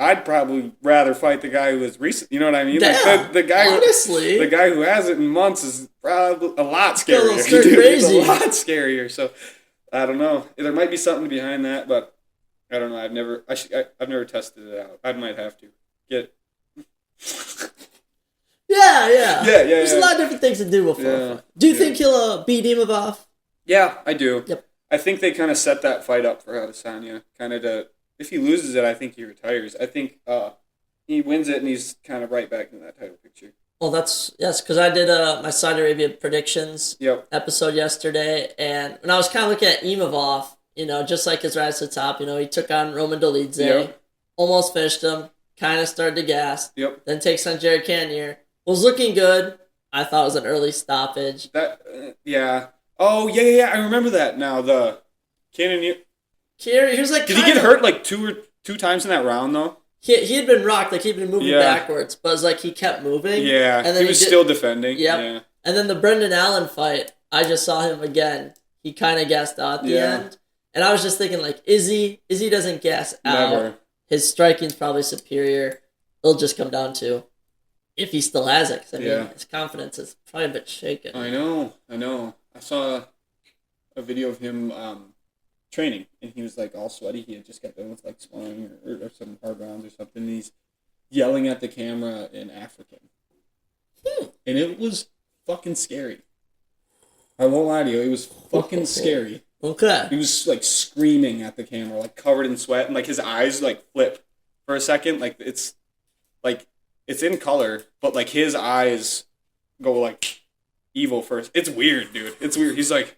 I'd probably rather fight the guy who was recent. You know what I mean? Damn, like the guy who has it in months is probably a lot scarier. It's crazy. It's a lot scarier. So I don't know. There might be something behind that, but I don't know. I've never tested it out. I might have to get. Yeah. There's a lot of different things to do before. Yeah, do you think he'll beat Imavov? Yeah, I do. Yep. I think they kind of set that fight up for Adesanya, kind of to. If he loses it, I think he retires. I think he wins it, and he's kind of right back in that title picture. Well, because I did my Saudi Arabia predictions episode yesterday, and when I was kind of looking at Imavov, just like his rise to the top, he took on Roman Dolidze, almost finished him, kind of started to gas. Yep. Then takes on Jared Cannonier. Was looking good. I thought it was an early stoppage. Yeah. Oh, yeah. I remember that now. The Cannonier. He was like, did he get hurt like two times in that round though? He had been rocked, like he'd been moving backwards, but it was like he kept moving. Yeah, and then he was still defending. Yep. Yeah. And then the Brendan Allen fight, I just saw him again. He kind of gassed out at the end. And I was just thinking, like, Izzy doesn't gas out. Never. His striking's probably superior. It'll just come down to if he still has it. 'Cause, I mean, his confidence is probably a bit shaken. I know. I saw a video of him training, and he was like all sweaty. He had just got done with like sparring or some hard rounds or something. And he's yelling at the camera in African, and it was fucking scary. I won't lie to you, it was fucking scary. Okay. He was like screaming at the camera, like covered in sweat, and like his eyes like flip for a second. Like it's in color, but like his eyes go like evil first. It's weird, dude. It's weird. He's like,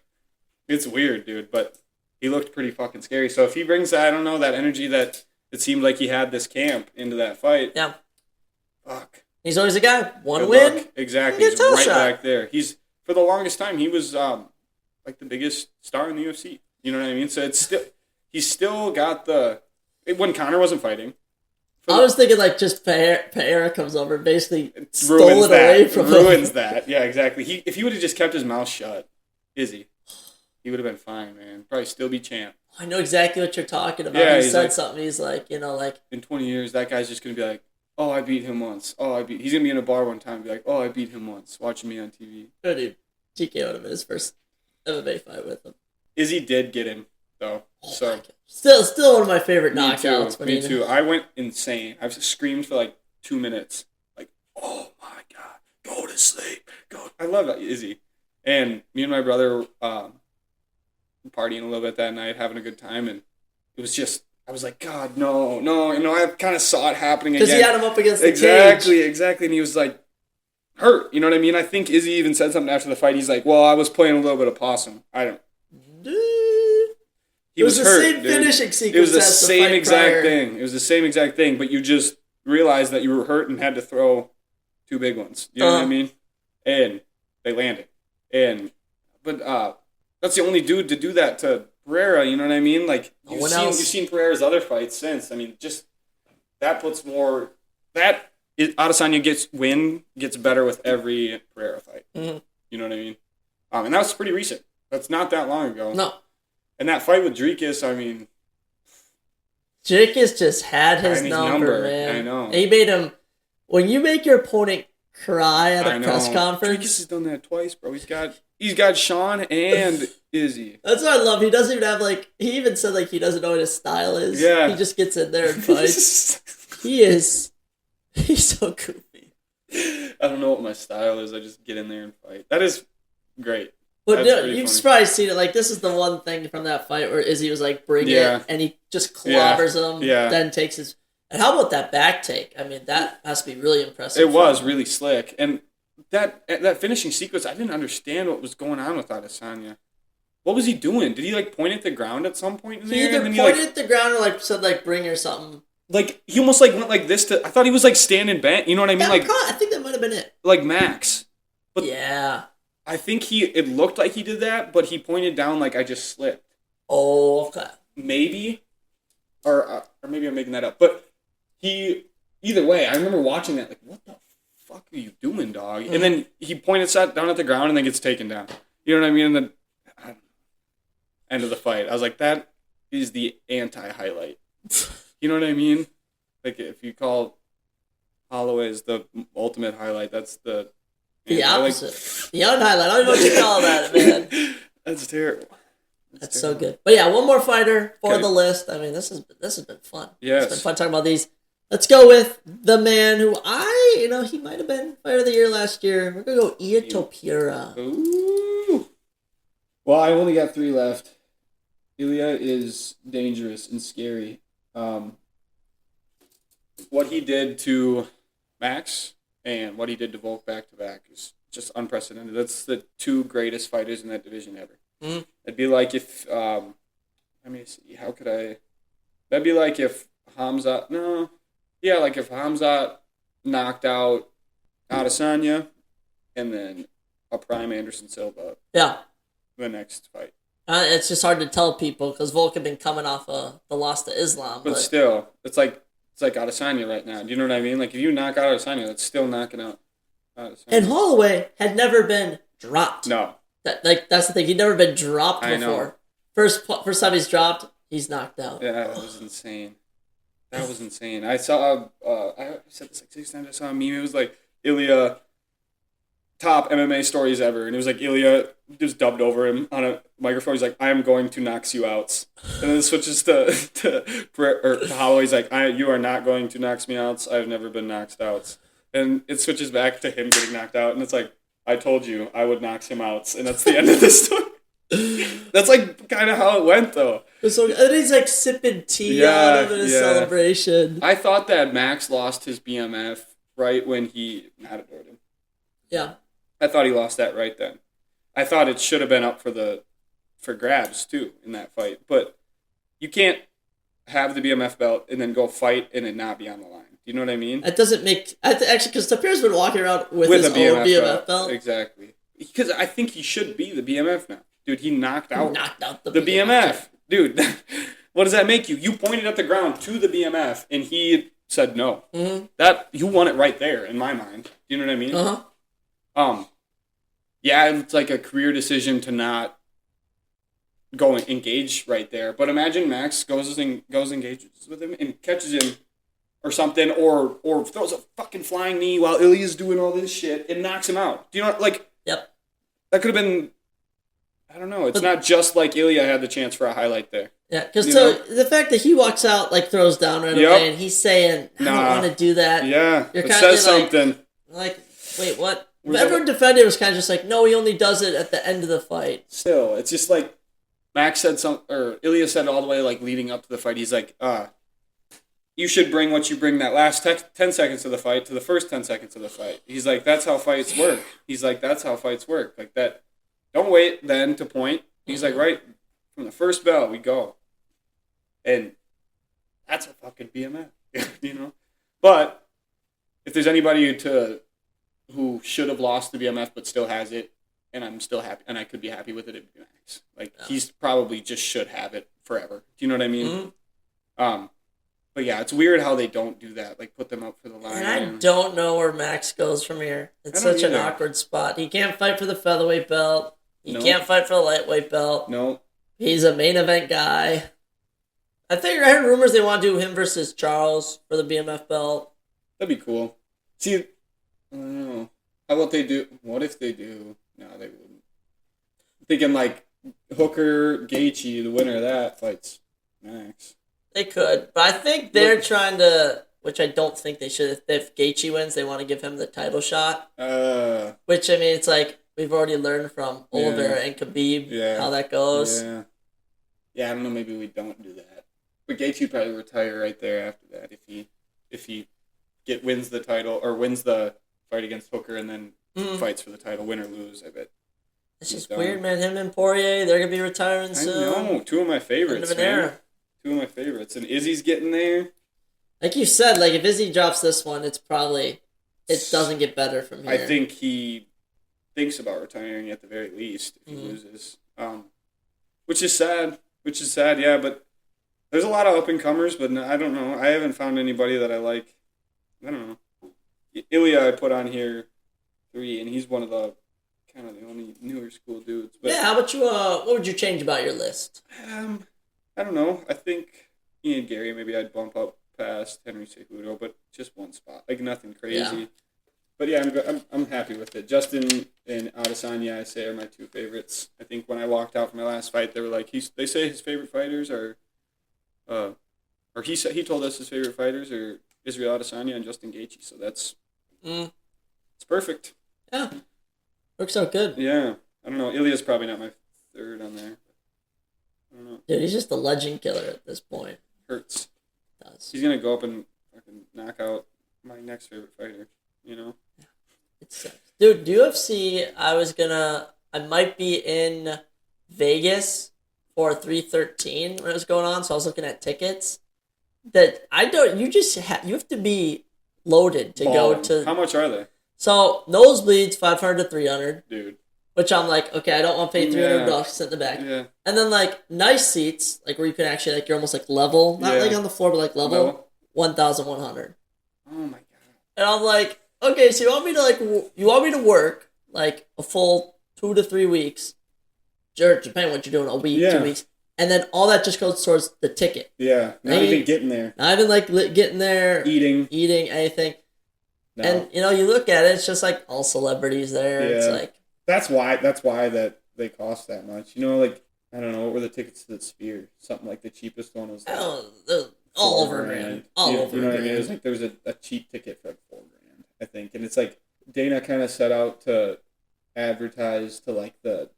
it's weird, dude. But he looked pretty fucking scary. So if he brings that, I don't know, that energy that it seemed like he had this camp into that fight. Yeah. Fuck. He's always a guy. One Good win. luck. Exactly. He's right back there. He's, for the longest time, he was like the biggest star in the UFC. You know what I mean? So it's still, he's still got when Conor wasn't fighting. I was thinking like just Pereira comes over and basically stole ruins it away from him. Ruins that. Yeah, exactly. If he would have just kept his mouth shut, he would have been fine, man. Probably still be champ. I know exactly what you're talking about. Yeah, he said like, something. He's like, like in 20 years, that guy's just gonna be like, oh, I beat him once. He's gonna be in a bar one time and be like, oh, I beat him once, watching me on TV. Oh, dude, TKO'd him in his first MMA fight with him. Izzy did get him though, so still one of my favorite knockouts. Me too. I went insane. I screamed for like 2 minutes, like, oh my god, go to sleep, go. I love Izzy, and me and my brother partying a little bit that night, having a good time, and it was just. I was like, God, no. I kind of saw it happening again. Because he had him up against the cage. Exactly, and he was like, hurt. You know what I mean? I think Izzy even said something after the fight. He's like, well, I was playing a little bit of possum. I don't. He was hurt. It was the same finishing sequence. It was the same exact thing. It was the same exact thing, but you just realized that you were hurt and had to throw 2 big ones. You know what I mean? And they landed. But that's the only dude to do that to Pereira. You know what I mean? Like you've seen Pereira's other fights since. I mean, just that puts more. Adesanya gets better with every Pereira fight. Mm-hmm. You know what I mean? And that was pretty recent. That's not that long ago. No. And that fight with Dricus, I mean... Dricus just had his number, man. I know. And he made him... When you make your opponent cry at a press conference... Dricus has done that twice, bro. He's got Sean and Izzy. That's what I love. He doesn't even have, like... He even said, like, he doesn't know what his style is. Yeah. He just gets in there and fights. He's so goofy. I don't know what my style is. I just get in there and fight. That is great. But no, you've probably seen it. Like, this is the one thing from that fight where Izzy was like, bring it, and he just clobbers him, then takes his... And how about that back take? I mean, that has to be really impressive. It was really slick. And that finishing sequence, I didn't understand what was going on with Adesanya. What was he doing? Did he, like, point at the ground at some point in there? He either pointed at the ground or, like, said, like, bring her something. Like, he almost, like, went like this to... I thought he was, like, standing bent. You know what I mean? Yeah, like, I think that might have been it. Like Max. But yeah. I think it looked like he did that, but he pointed down like I just slipped. Oh, okay. Maybe. Or maybe I'm making that up. But either way, I remember watching that, like, what the fuck are you doing, dog? Mm-hmm. And then he sat down at the ground and then gets taken down. You know what I mean? And then, end of the fight. I was like, that is the anti-highlight. You know what I mean? Like, if you call Holloway's the ultimate highlight, that's the opposite. The highlight. I don't know what you call that, man. That's terrible. That's so good. But yeah, one more fighter for the list. I mean, this has been fun. Yes. It's been fun talking about these. Let's go with the man who he might have been fighter of the year last year. We're going to go Ito Pira. Ooh. Well, I only got 3 left. Ilya is dangerous and scary. What he did to Max and what he did to Volk back-to-back is just unprecedented. That's the 2 greatest fighters in that division ever. Mm-hmm. It'd be like if, let me see, that'd be like if Hamza, no, Yeah, like if Hamzat knocked out Adesanya and then a prime Anderson Silva. Yeah. The next fight. It's just hard to tell people because Volk had been coming off the loss to Islam. But still, it's like Adesanya right now. Do you know what I mean? Like if you knock out Adesanya, that's still knocking out Adesanya. And Holloway had never been dropped. No. That's the thing. He'd never been dropped before. I know. First time he's dropped, he's knocked out. Yeah, that was insane. That was insane. I saw. I said this like 6 times. I saw a meme. It was like Ilya. Top MMA stories ever, and it was like Ilya just dubbed over him on a microphone. He's like, "I am going to knock you out," and then it switches to Holloway. He's like, "You are not going to knock me out. I've never been knocked out," and it switches back to him getting knocked out, and it's like, "I told you I would knock him out," and that's the end of the story. That's like kind of how it went, though. So and he's like sipping tea out of his celebration. I thought that Max lost his BMF right when he adored him. Yeah. I thought he lost that right then. I thought it should have been up for grabs too in that fight. But you can't have the BMF belt and then go fight and it not be on the line. Do you know what I mean? That doesn't make actually because Tapir's been walking around with his own BMF belt. Exactly. Because I think he should be the BMF now, dude. He knocked out the BMF. Dude. What does that make you? You pointed at the ground to the BMF and he said no. Mm-hmm. That you won it right there in my mind. Do you know what I mean? Yeah, it's like a career decision to not go and engage right there. But imagine Max goes engages with him and catches him or something, or throws a fucking flying knee while Ilya's doing all this shit and knocks him out. Do you know, like, yep. That could have been, I don't know. It's not just like Ilya had the chance for a highlight there. Yeah, because the fact that he walks out, like, throws down right away, and he's saying, I don't want to do that. Yeah, You're it says like, something. Like, wait, what? But everyone defended was kind of just like, no, he only does it at the end of the fight. Still, it's just like Max said or Ilya said all the way like leading up to the fight. He's like, you should bring what you bring that last 10 seconds of the fight to the first 10 seconds of the fight. He's like, that's how fights work. He's like, that's how fights work. Like that. Don't wait then to point. He's like, right from the first bell, we go. And that's a fucking BMF, you know? But if there's anybody who should have lost the BMF but still has it, and I'm still happy, and I could be happy with it, it'd be Max. Like, he's probably just should have it forever. Do you know what I mean? Mm-hmm. But yeah, it's weird how they don't do that, like put them up for the line. And I don't know where Max goes from here. It's such an awkward spot. He can't fight for the featherweight belt. He can't fight for the lightweight belt. No. He's a main event guy. I heard rumors they want to do him versus Charles for the BMF belt. That'd be cool. See, I don't know. How about they do? What if they do? No, they wouldn't. I'm thinking like Hooker, Gaethje, the winner of that fights Max. They could, but I think they're trying to, which I don't think they should. If Gaethje wins, they want to give him the title shot. Which, I mean, it's like we've already learned from Oliveira and Khabib how that goes. Yeah. Yeah, I don't know. Maybe we don't do that. But Gaethje would probably retire right there after that if he wins the title or wins the fight against Hooker and then fights for the title, win or lose. I bet. It's just weird, man. Him and Poirier, they're gonna be retiring soon. I know. Two of my favorites, man. Two of my favorites, and Izzy's getting there. Like you said, like if Izzy drops this one, it doesn't get better from here. I think he thinks about retiring at the very least if he loses, which is sad. Yeah, but there's a lot of up and comers, but I don't know. I haven't found anybody that I like. I don't know. Ilya I put on here 3, and he's one of the kind of the only newer school dudes. But, yeah, how about you? What would you change about your list? I don't know. I think Ian Gary maybe I'd bump up past Henry Cejudo, but just one spot, like nothing crazy. Yeah. But yeah, I'm happy with it. Justin and Adesanya, I say, are my 2 favorites. I think when I walked out from my last fight, they were like, they say his favorite fighters are, or he told us his favorite fighters are Israel Adesanya and Justin Gaethje. So that's it's perfect. Yeah, works out good. Yeah, I don't know. Ilya's probably not my 3rd on there. I don't know. Dude, he's just a legend killer at this point. Hurts. It does. He's gonna go up and fucking knock out my next favorite fighter. You know. It sucks. Dude, UFC. I might be in Vegas for 313 when it was going on, so I was looking at tickets. that I don't. You just you have to be loaded to go to. How much are they? So nosebleeds 500 to 300. Dude. Which I'm like, okay, I don't want to pay $300 to sit in the back. Yeah. And then like nice seats, like where you can actually like you're almost like level, not like on the floor, but like level. 1,100. Oh my god. And I'm like, okay, so you want me to work like a full 2 to 3 weeks, depending on what you're doing, a week, 2 weeks, and then all that just goes towards the ticket. Yeah, not even getting there. Not even like getting there, eating anything. No. And you look at it, it's just like all celebrities there. Yeah. It's like that's why that they cost that much. Like I don't know, what were the tickets to the Sphere? Something like the cheapest one was like all over $1,000. All over. You know what I mean? It was like there was a cheap ticket for like $4,000, I think. And it's like Dana kind of set out to advertise to like the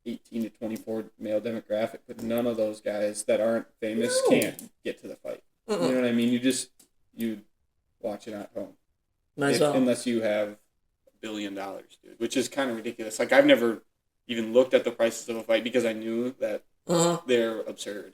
18 to 24 male demographic, but none of those guys that aren't famous can't get to the fight. You know what I mean? You watch it at home. Might as well. Unless you have $1 billion, dude, which is kind of ridiculous. Like I've never even looked at the prices of a fight because I knew that they're absurd.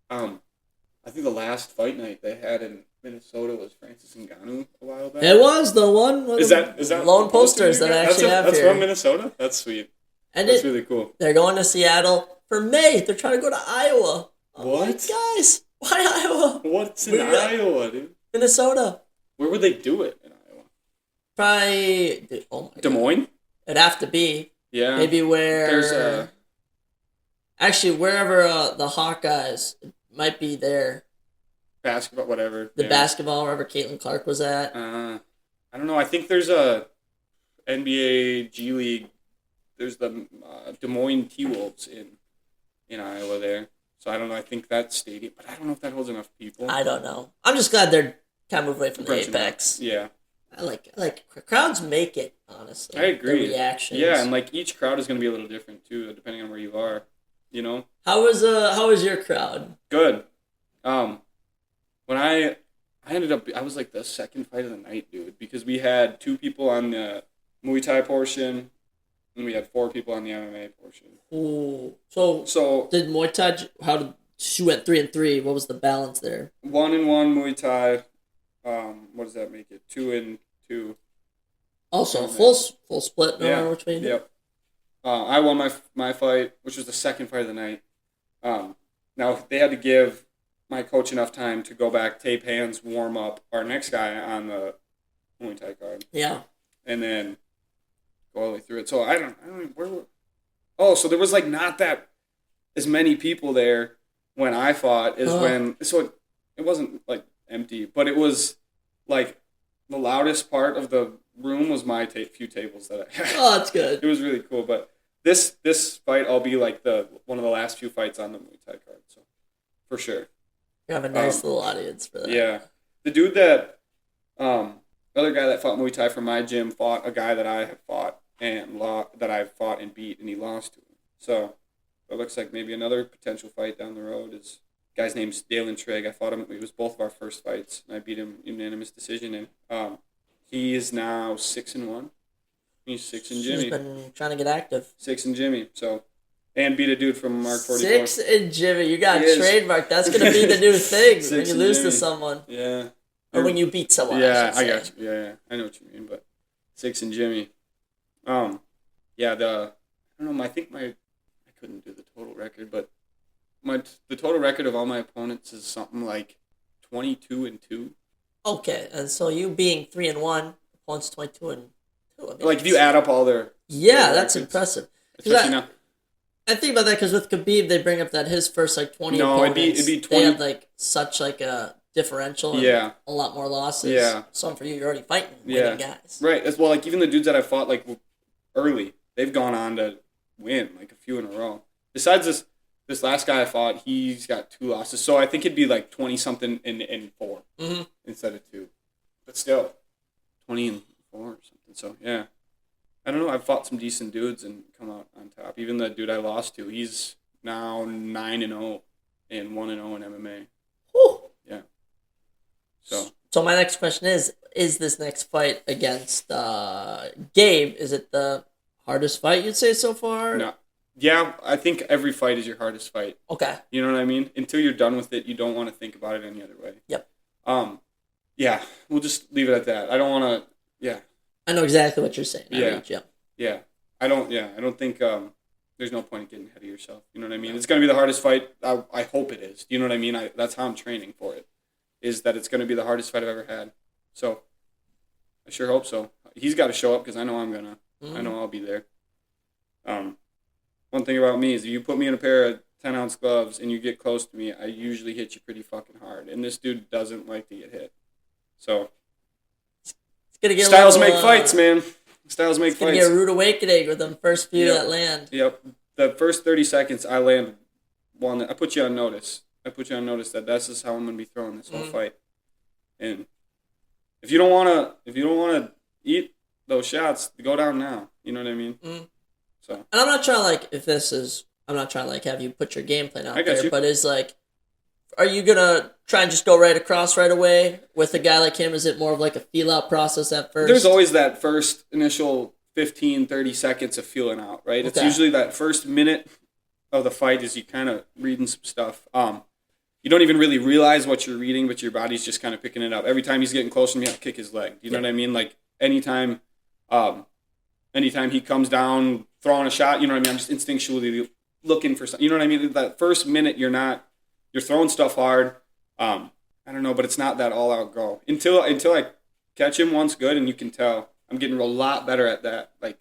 I think the last fight night they had in Minnesota was Francis Ngannou a while back. It was the one with the lone posters that I actually have that's here. from Minnesota? That's sweet. And that's really cool. They're going to Seattle for May. They're trying to go to Iowa. What? Like, guys, why Iowa? What's in Iowa, dude? Minnesota. Where would they do it in Iowa? Probably, Des Moines? It'd have to be. Yeah. Maybe where... There's actually, wherever the Hawkeyes might be there. Basketball, whatever. The basketball, wherever Caitlin Clark was at. I don't know. I think there's a NBA G League. There's the Des Moines T-Wolves in Iowa there. So I don't know. I think that stadium, but I don't know if that holds enough people. I don't know. I'm just glad they're kind of moving away from the Apex. Yeah. I like crowds make it, honestly. I agree. The reactions. Yeah, and like each crowd is going to be a little different too, depending on where you are. You know. How was your crowd? Good. When I was like the second fight of the night, dude, because we had 2 people on the Muay Thai portion, and we had 4 people on the MMA portion. Ooh. So did Muay Thai? How did you went 3-3? What was the balance there? 1-1 Muay Thai. What does that make it? 2-2. Also full split. No matter which way you do. Yep. I won my fight, which was the second fight of the night. Now they had to give my coach enough time to go back, tape hands, warm up our next guy on the Muay Thai card. Yeah. And then go all the way through it. So I don't know where were... Oh, so there was like not that as many people there when I fought as when... So it wasn't like empty, but it was like the loudest part of the room was my few tables that I had. Oh, that's good. It was really cool, but this fight I'll be like one of the last few fights on the Muay Thai card, so for sure. You have a nice little audience for that. Yeah. The dude that other guy that fought Muay Thai from my gym fought a guy that I have fought and fought and beat, and he lost to him. So it looks like maybe another potential fight down the road is guy's name's Dalen Trigg. I fought him. It was both of our first fights, and I beat him unanimous decision. And he is now 6-1. He's 6 and Jimmy. He's been trying to get active. 6 and Jimmy. So, and beat a dude from Mark 44. 6 and Jimmy. You got trademark. That's gonna be the new thing when you lose to someone. Yeah. Or when you beat someone. Yeah, I got you. Yeah, I know what you mean. But 6 and Jimmy. Yeah. I don't know. I couldn't do the total record, but the total record of all my opponents is something like 22-2. Okay, and so you being 3-1, opponents 22-2. I mean, like if you add up all their that's impressive. Especially now. I think about that because with Khabib, they bring up that his first 20 no, opponents, it'd be 20. They had such a differential. And a lot more losses. Yeah. Some for you, you're already fighting winning guys. Right. As well, even the dudes that I fought early, they've gone on to win a few in a row. Besides this last guy I fought, he's got 2 losses. So I think it'd be 20-something in 4 instead of 2. But still, 20-4 or something. So, yeah. I don't know. I've fought some decent dudes and come out on top. Even the dude I lost to, he's now 9-0 and 1-0 in MMA. Whew. Yeah. So my next question is this next fight against Gabe, is it the hardest fight you'd say so far? No. Yeah, I think every fight is your hardest fight. Okay. You know what I mean? Until you're done with it, you don't want to think about it any other way. Yep. Yeah, we'll just leave it at that. I don't want to. Yeah. I know exactly what you're saying. Yeah. I don't think there's no point in getting ahead of yourself. You know what I mean? It's going to be the hardest fight. I hope it is. You know what I mean? That's how I'm training for it. Is that it's going to be the hardest fight I've ever had. So I sure hope so. He's got to show up because I know I'm gonna. I know I'll be there. One thing about me is if you put me in a pair of 10-ounce gloves and you get close to me, I usually hit you pretty fucking hard. And this dude doesn't like to get hit. So it's gonna get styles make fights, man. Styles make fights. It's gonna get a rude awakening with them first few that land. Yep. The first 30 seconds I land one. I put you on notice. That this is how I'm gonna be throwing this whole fight. And if you don't wanna eat those shots, go down now. You know what I mean? So. And I'm not trying to have you put your game plan out there, but it's like, are you gonna try and just go right across right away with a guy like him? Is it more of like a feel out process at first? There's always that first initial 15, 30 seconds of feeling out, right? Okay. It's usually that first minute of the fight is you kind of reading some stuff. You don't even really realize what you're reading, but your body's just kind of picking it up. Every time he's getting closer to me, I'll kick his leg. You know what I mean? Like anytime he comes down throwing a shot, you know what I mean? I'm just instinctually looking for something. You know what I mean? That first minute, you're throwing stuff hard. I don't know, but it's not that all out go until I catch him once good, and you can tell I'm getting a lot better at that. Like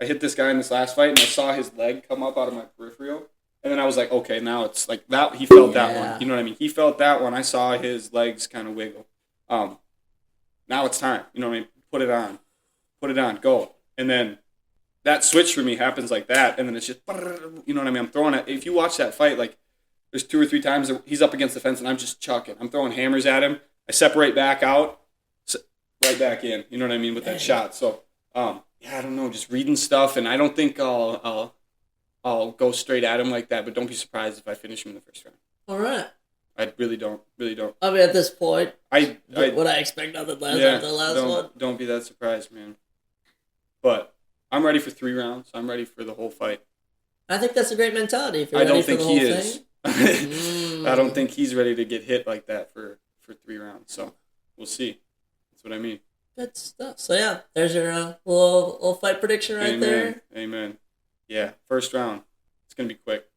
I hit this guy in this last fight, and I saw his leg come up out of my peripheral, and then I was like, okay, now it's like that. He felt that one. You know what I mean? He felt that one. I saw his legs kind of wiggle. Now it's time. You know what I mean? Put it on, go. And then that switch for me happens like that, and then it's just, you know what I mean? I'm throwing it. If you watch that fight, like there's 2 or 3 times he's up against the fence, and I'm just chucking. I'm throwing hammers at him. I separate back out, right back in. You know what I mean with that shot. So, I don't know, just reading stuff, and I don't think I'll go straight at him like that. But don't be surprised if I finish him in the first round. All right. I really don't. I mean, at this point, would I expect nothing less than the last one? Don't be that surprised, man. But I'm ready for 3 rounds. I'm ready for the whole fight. I think that's a great mentality. If you're I ready don't for think the whole he is. I don't think he's ready to get hit like that for 3 rounds. So we'll see. That's what I mean. Good stuff. So yeah, there's your little fight prediction right there. Amen. Yeah, first round. It's gonna be quick.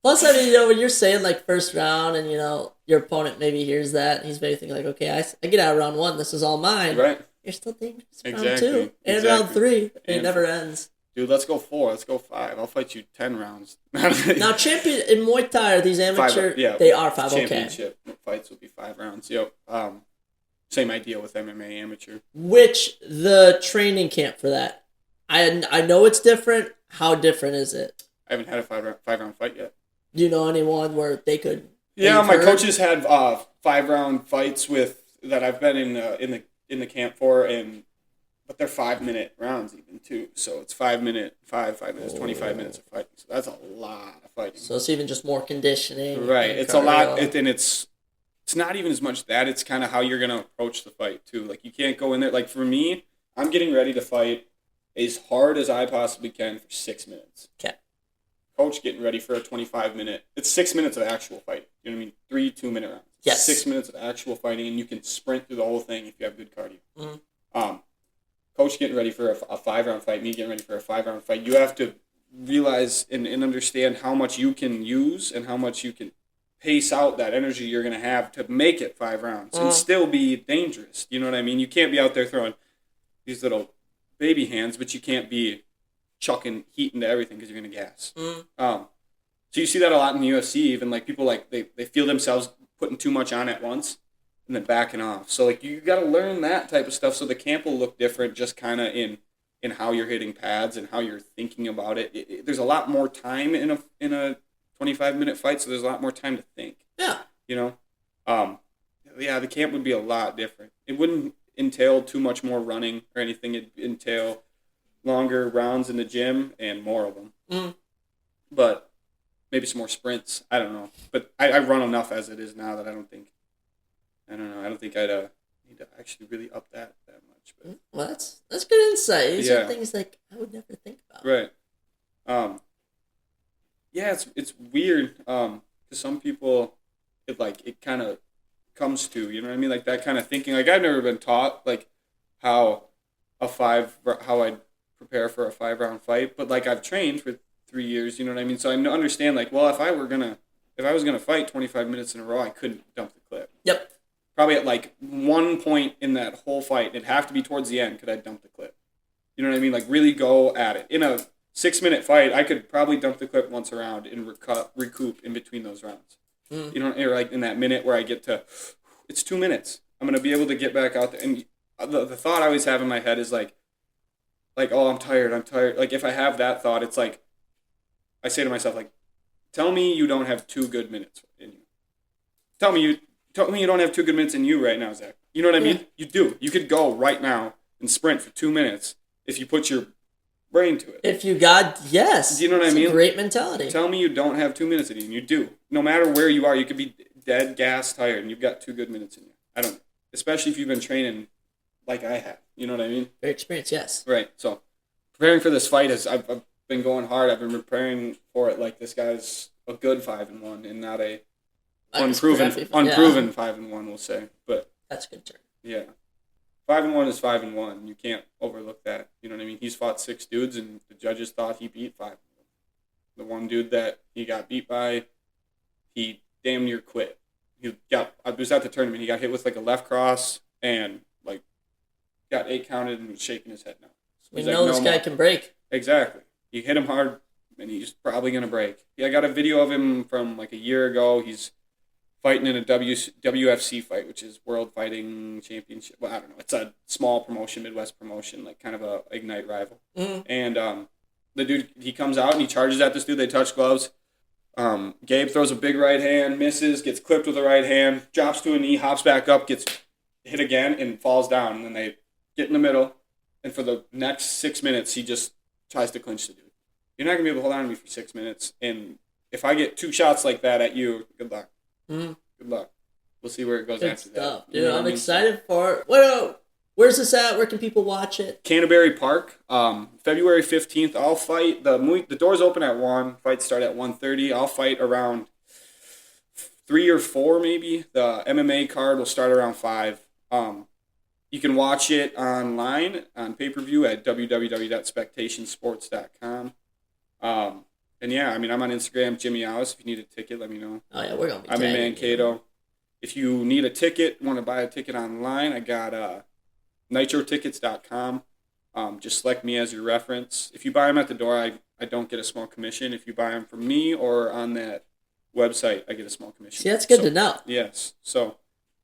Plus, I mean, when you're saying like first round, and your opponent maybe hears that, and he's maybe thinking like, okay, I get out of round 1. This is all mine. Right. You're still dangerous. Round 2 and round 3. It never ends. Dude, let's go 4. Let's go 5. I'll fight you 10 rounds. Now, champion in Muay Thai, are these amateur? They are 5. Championship fights will be 5 rounds. Yep. Same idea with MMA amateur. Which the training camp for that? I know it's different. How different is it? I haven't had a 5-round fight yet. Do you know anyone where they could? Yeah, my coaches had 5-round fights that I've been in the camp for, but they're 5-minute rounds even too. So it's 5 minutes, 25 minutes of fighting. So that's a lot of fighting. So it's even just more conditioning. Right. It's a lot, and it's not even as much that. It's kind of how you're gonna approach the fight too. Like you can't go in there. Like for me, I'm getting ready to fight as hard as I possibly can for 6 minutes. Okay. Coach getting ready for a 25-minute. It's 6 minutes of actual fight. You know what I mean? 3 2-minute rounds. Yes. 6 minutes of actual fighting, and you can sprint through the whole thing if you have good cardio. Coach getting ready for a 5-round fight. Me getting ready for a 5-round fight. You have to realize and understand how much you can use and how much you can pace out that energy you're going to have to make it 5 rounds and still be dangerous. You know what I mean? You can't be out there throwing these little baby hands, but you can't be chucking heat into everything because you're going to gas. So you see that a lot in the UFC, even like people like they feel themselves putting too much on at once and then backing off. So like you got to learn that type of stuff so the camp will look different just kind of in how you're hitting pads and how you're thinking about it. There's a lot more time in a 25-minute fight, so there's a lot more time to think. Yeah. The camp would be a lot different. It wouldn't entail too much more running or anything. It'd entail longer rounds in the gym and more of them. But maybe some more sprints. I don't know. But I run enough as it is now that I don't think I'd need to actually really up that much. But well, that's good insight. These are things like I would never think about. Right. Yeah, it's weird. 'Cause some people, it kind of comes to, you know what I mean? Like that kind of thinking. Like I've never been taught like how how I prepare for a 5-round fight, but like I've trained for 3 years, you know what I mean? So I understand like, well, if I was gonna fight 25 minutes in a row, I couldn't dump the clip. Yep. Probably at like one point in that whole fight, it'd have to be towards the end, could I dump the clip? You know what I mean? Like really go at it. In a 6-minute fight, I could probably dump the clip once around and recoup in between those rounds. You know, or like in that minute where I get to, it's 2 minutes. I'm gonna be able to get back out there. And the thought I always have in my head is like, oh, I'm tired. Like if I have that thought, it's like, I say to myself like, tell me you don't have 2 good minutes in you. Tell me you don't have 2 good minutes in you right now, Zach. You know what I mean? You do. You could go right now and sprint for 2 minutes if you put your brain to it. If you got, yes. Do you know what I mean? A great mentality. Tell me you don't have 2 minutes in you, and you do. No matter where you are, you could be dead, gas, tired, and you've got 2 good minutes in you. I don't, especially if you've been training like I have. You know what I mean? Very experienced, yes. Right. So preparing for this fight I've been going hard. I've been preparing for it like this guy's a good 5-1 and not a unproven 5-1, we'll say. But that's a good term. Yeah. 5-1 is 5-1. You can't overlook that. You know what I mean? He's fought 6 dudes, and the judges thought he beat 5 of them. The one dude that he got beat by, he damn near quit. I was at the tournament. He got hit with like a left cross and like got 8 counted and was shaking his head now. So we know this guy can break. Exactly. You hit him hard, and he's probably gonna break. Yeah, I got a video of him from like a year ago. He's fighting in a WFC fight, which is World Fighting Championship. Well, I don't know. It's a small promotion, Midwest promotion, like kind of a Ignite rival. Mm-hmm. And the dude, he comes out and he charges at this dude. They touch gloves. Gabe throws a big right hand, misses, gets clipped with a right hand, drops to a knee, hops back up, gets hit again, and falls down. And then they get in the middle. And for the next 6 minutes, he just tries to clinch the dude. You're not going to be able to hold on to me for 6 minutes. And if I get 2 shots like that at you, good luck. Mm-hmm. Good luck. We'll see where it goes after that. Dude, you know I'm excited for it. Where's this at? Where can people watch it? Canterbury Park. February 15th, I'll fight. The doors open at 1. Fights start at 1:30. I'll fight around 3 or 4 maybe. The MMA card will start around 5. You can watch it online on pay-per-view at www.spectationsports.com. And yeah, I mean, I'm on Instagram, Jimi Allis. If you need a ticket, let me know. Oh yeah, we're gonna be. I'm in Mankato. If you need a ticket, want to buy a ticket online, I got nitrotickets.com. Just select me as your reference. If you buy them at the door, I don't get a small commission. If you buy them from me or on that website, I get a small commission. See, that's good to know. Yes. So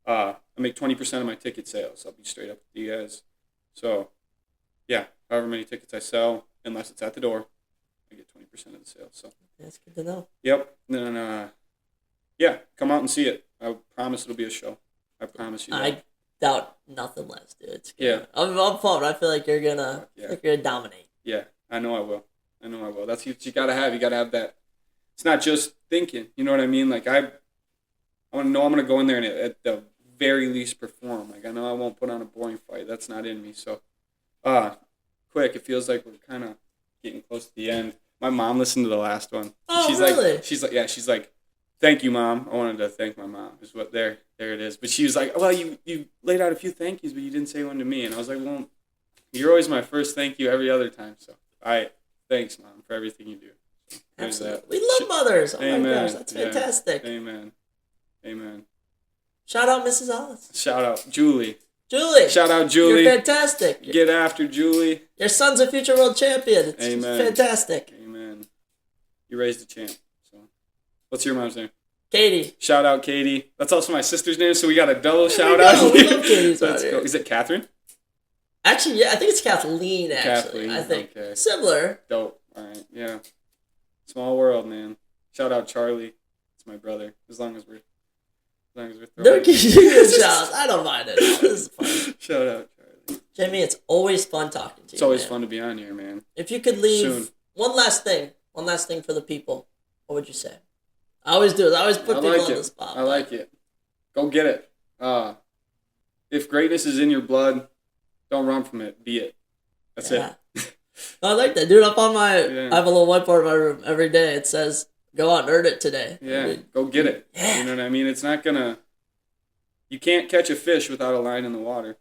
I make 20% of my ticket sales. I'll be straight up with you guys. So yeah, however many tickets I sell, unless it's at the door, I get 20% of the sales. So that's good to know. Yep. And then yeah, come out and see it. I promise it'll be a show. I promise you that. I doubt nothing less, dude. It's good. Yeah. I'm pumped. I feel like you're gonna dominate. Yeah, I know I will. That's what you gotta have. You gotta have that. It's not just thinking. You know what I mean? Like I want to know I'm gonna go in there and at the very least perform. Like I know I won't put on a boring fight. That's not in me. So, quick. It feels like we're kind of getting close to the end. My mom listened to the last one. Oh, she's really? She's like, thank you, Mom. I wanted to thank my mom. Is what there it is. But she was like, well, you laid out a few thank yous, but you didn't say one to me. And I was like, well, you're always my first thank you every other time. So thanks, Mom, for everything you do. So absolutely. We love mothers. Oh Amen. My gosh, that's fantastic. Yeah. Amen. Shout out Mrs. Allis. Shout out Julie. Shout out Julie. You're fantastic. Get after Julie. Your son's a future world champion. It's fantastic. Amen. You raised a champ. So, what's your mom's name? Katie. Shout out Katie. That's also my sister's name, so we got a double shout out. We love Katie's. That's cool. Is it Catherine? Actually, yeah, I think it's Kathleen. Kathleen, I think okay. Similar. Dope. All right, yeah. Small world, man. Shout out Charlie. It's my brother. As long as we're don't give you shout. I don't mind it. This is fun. Shout out Charlie. Jimmy, it's always fun talking to you. It's always fun to be on here, man. If you could leave soon. one last thing for the people, what would you say? I always do it. I always put people on the spot. I like it. Go get it. If greatness is in your blood, don't run from it. Be it. That's it. I like that, dude. Up on my, I have a little whiteboard in my room every day. It says, go out and earn it today. Yeah, go get it. Yeah. You know what I mean? It's not gonna. You can't catch a fish without a line in the water.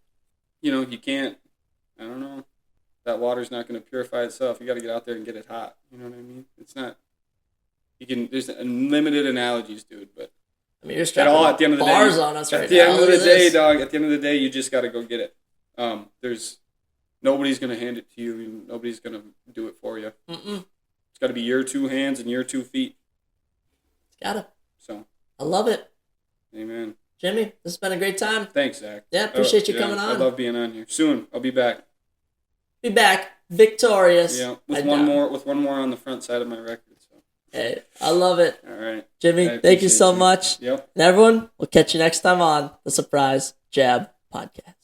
You know, you can't. I don't know. That water's not going to purify itself. You got to get out there and get it hot. You know what I mean? It's not. You can. There's unlimited analogies, dude. But I mean, you're strapping at the end of the bars day, on us right now. At the end of the day, dog. At the end of the day, you just got to go get it. There's nobody's going to hand it to you. Nobody's going to do it for you. It's got to be your 2 hands and your 2 feet. It's gotta. So. I love it. Amen. Jimmy, this has been a great time. Thanks, Zach. Yeah, appreciate you coming on. I love being on here. Soon, I'll be back. Be back victorious. Yeah, with one more on the front side of my record. So. Hey, I love it. All right, Jimmy, thank you so much. Yep. And everyone, we'll catch you next time on the Surprise Jab Podcast.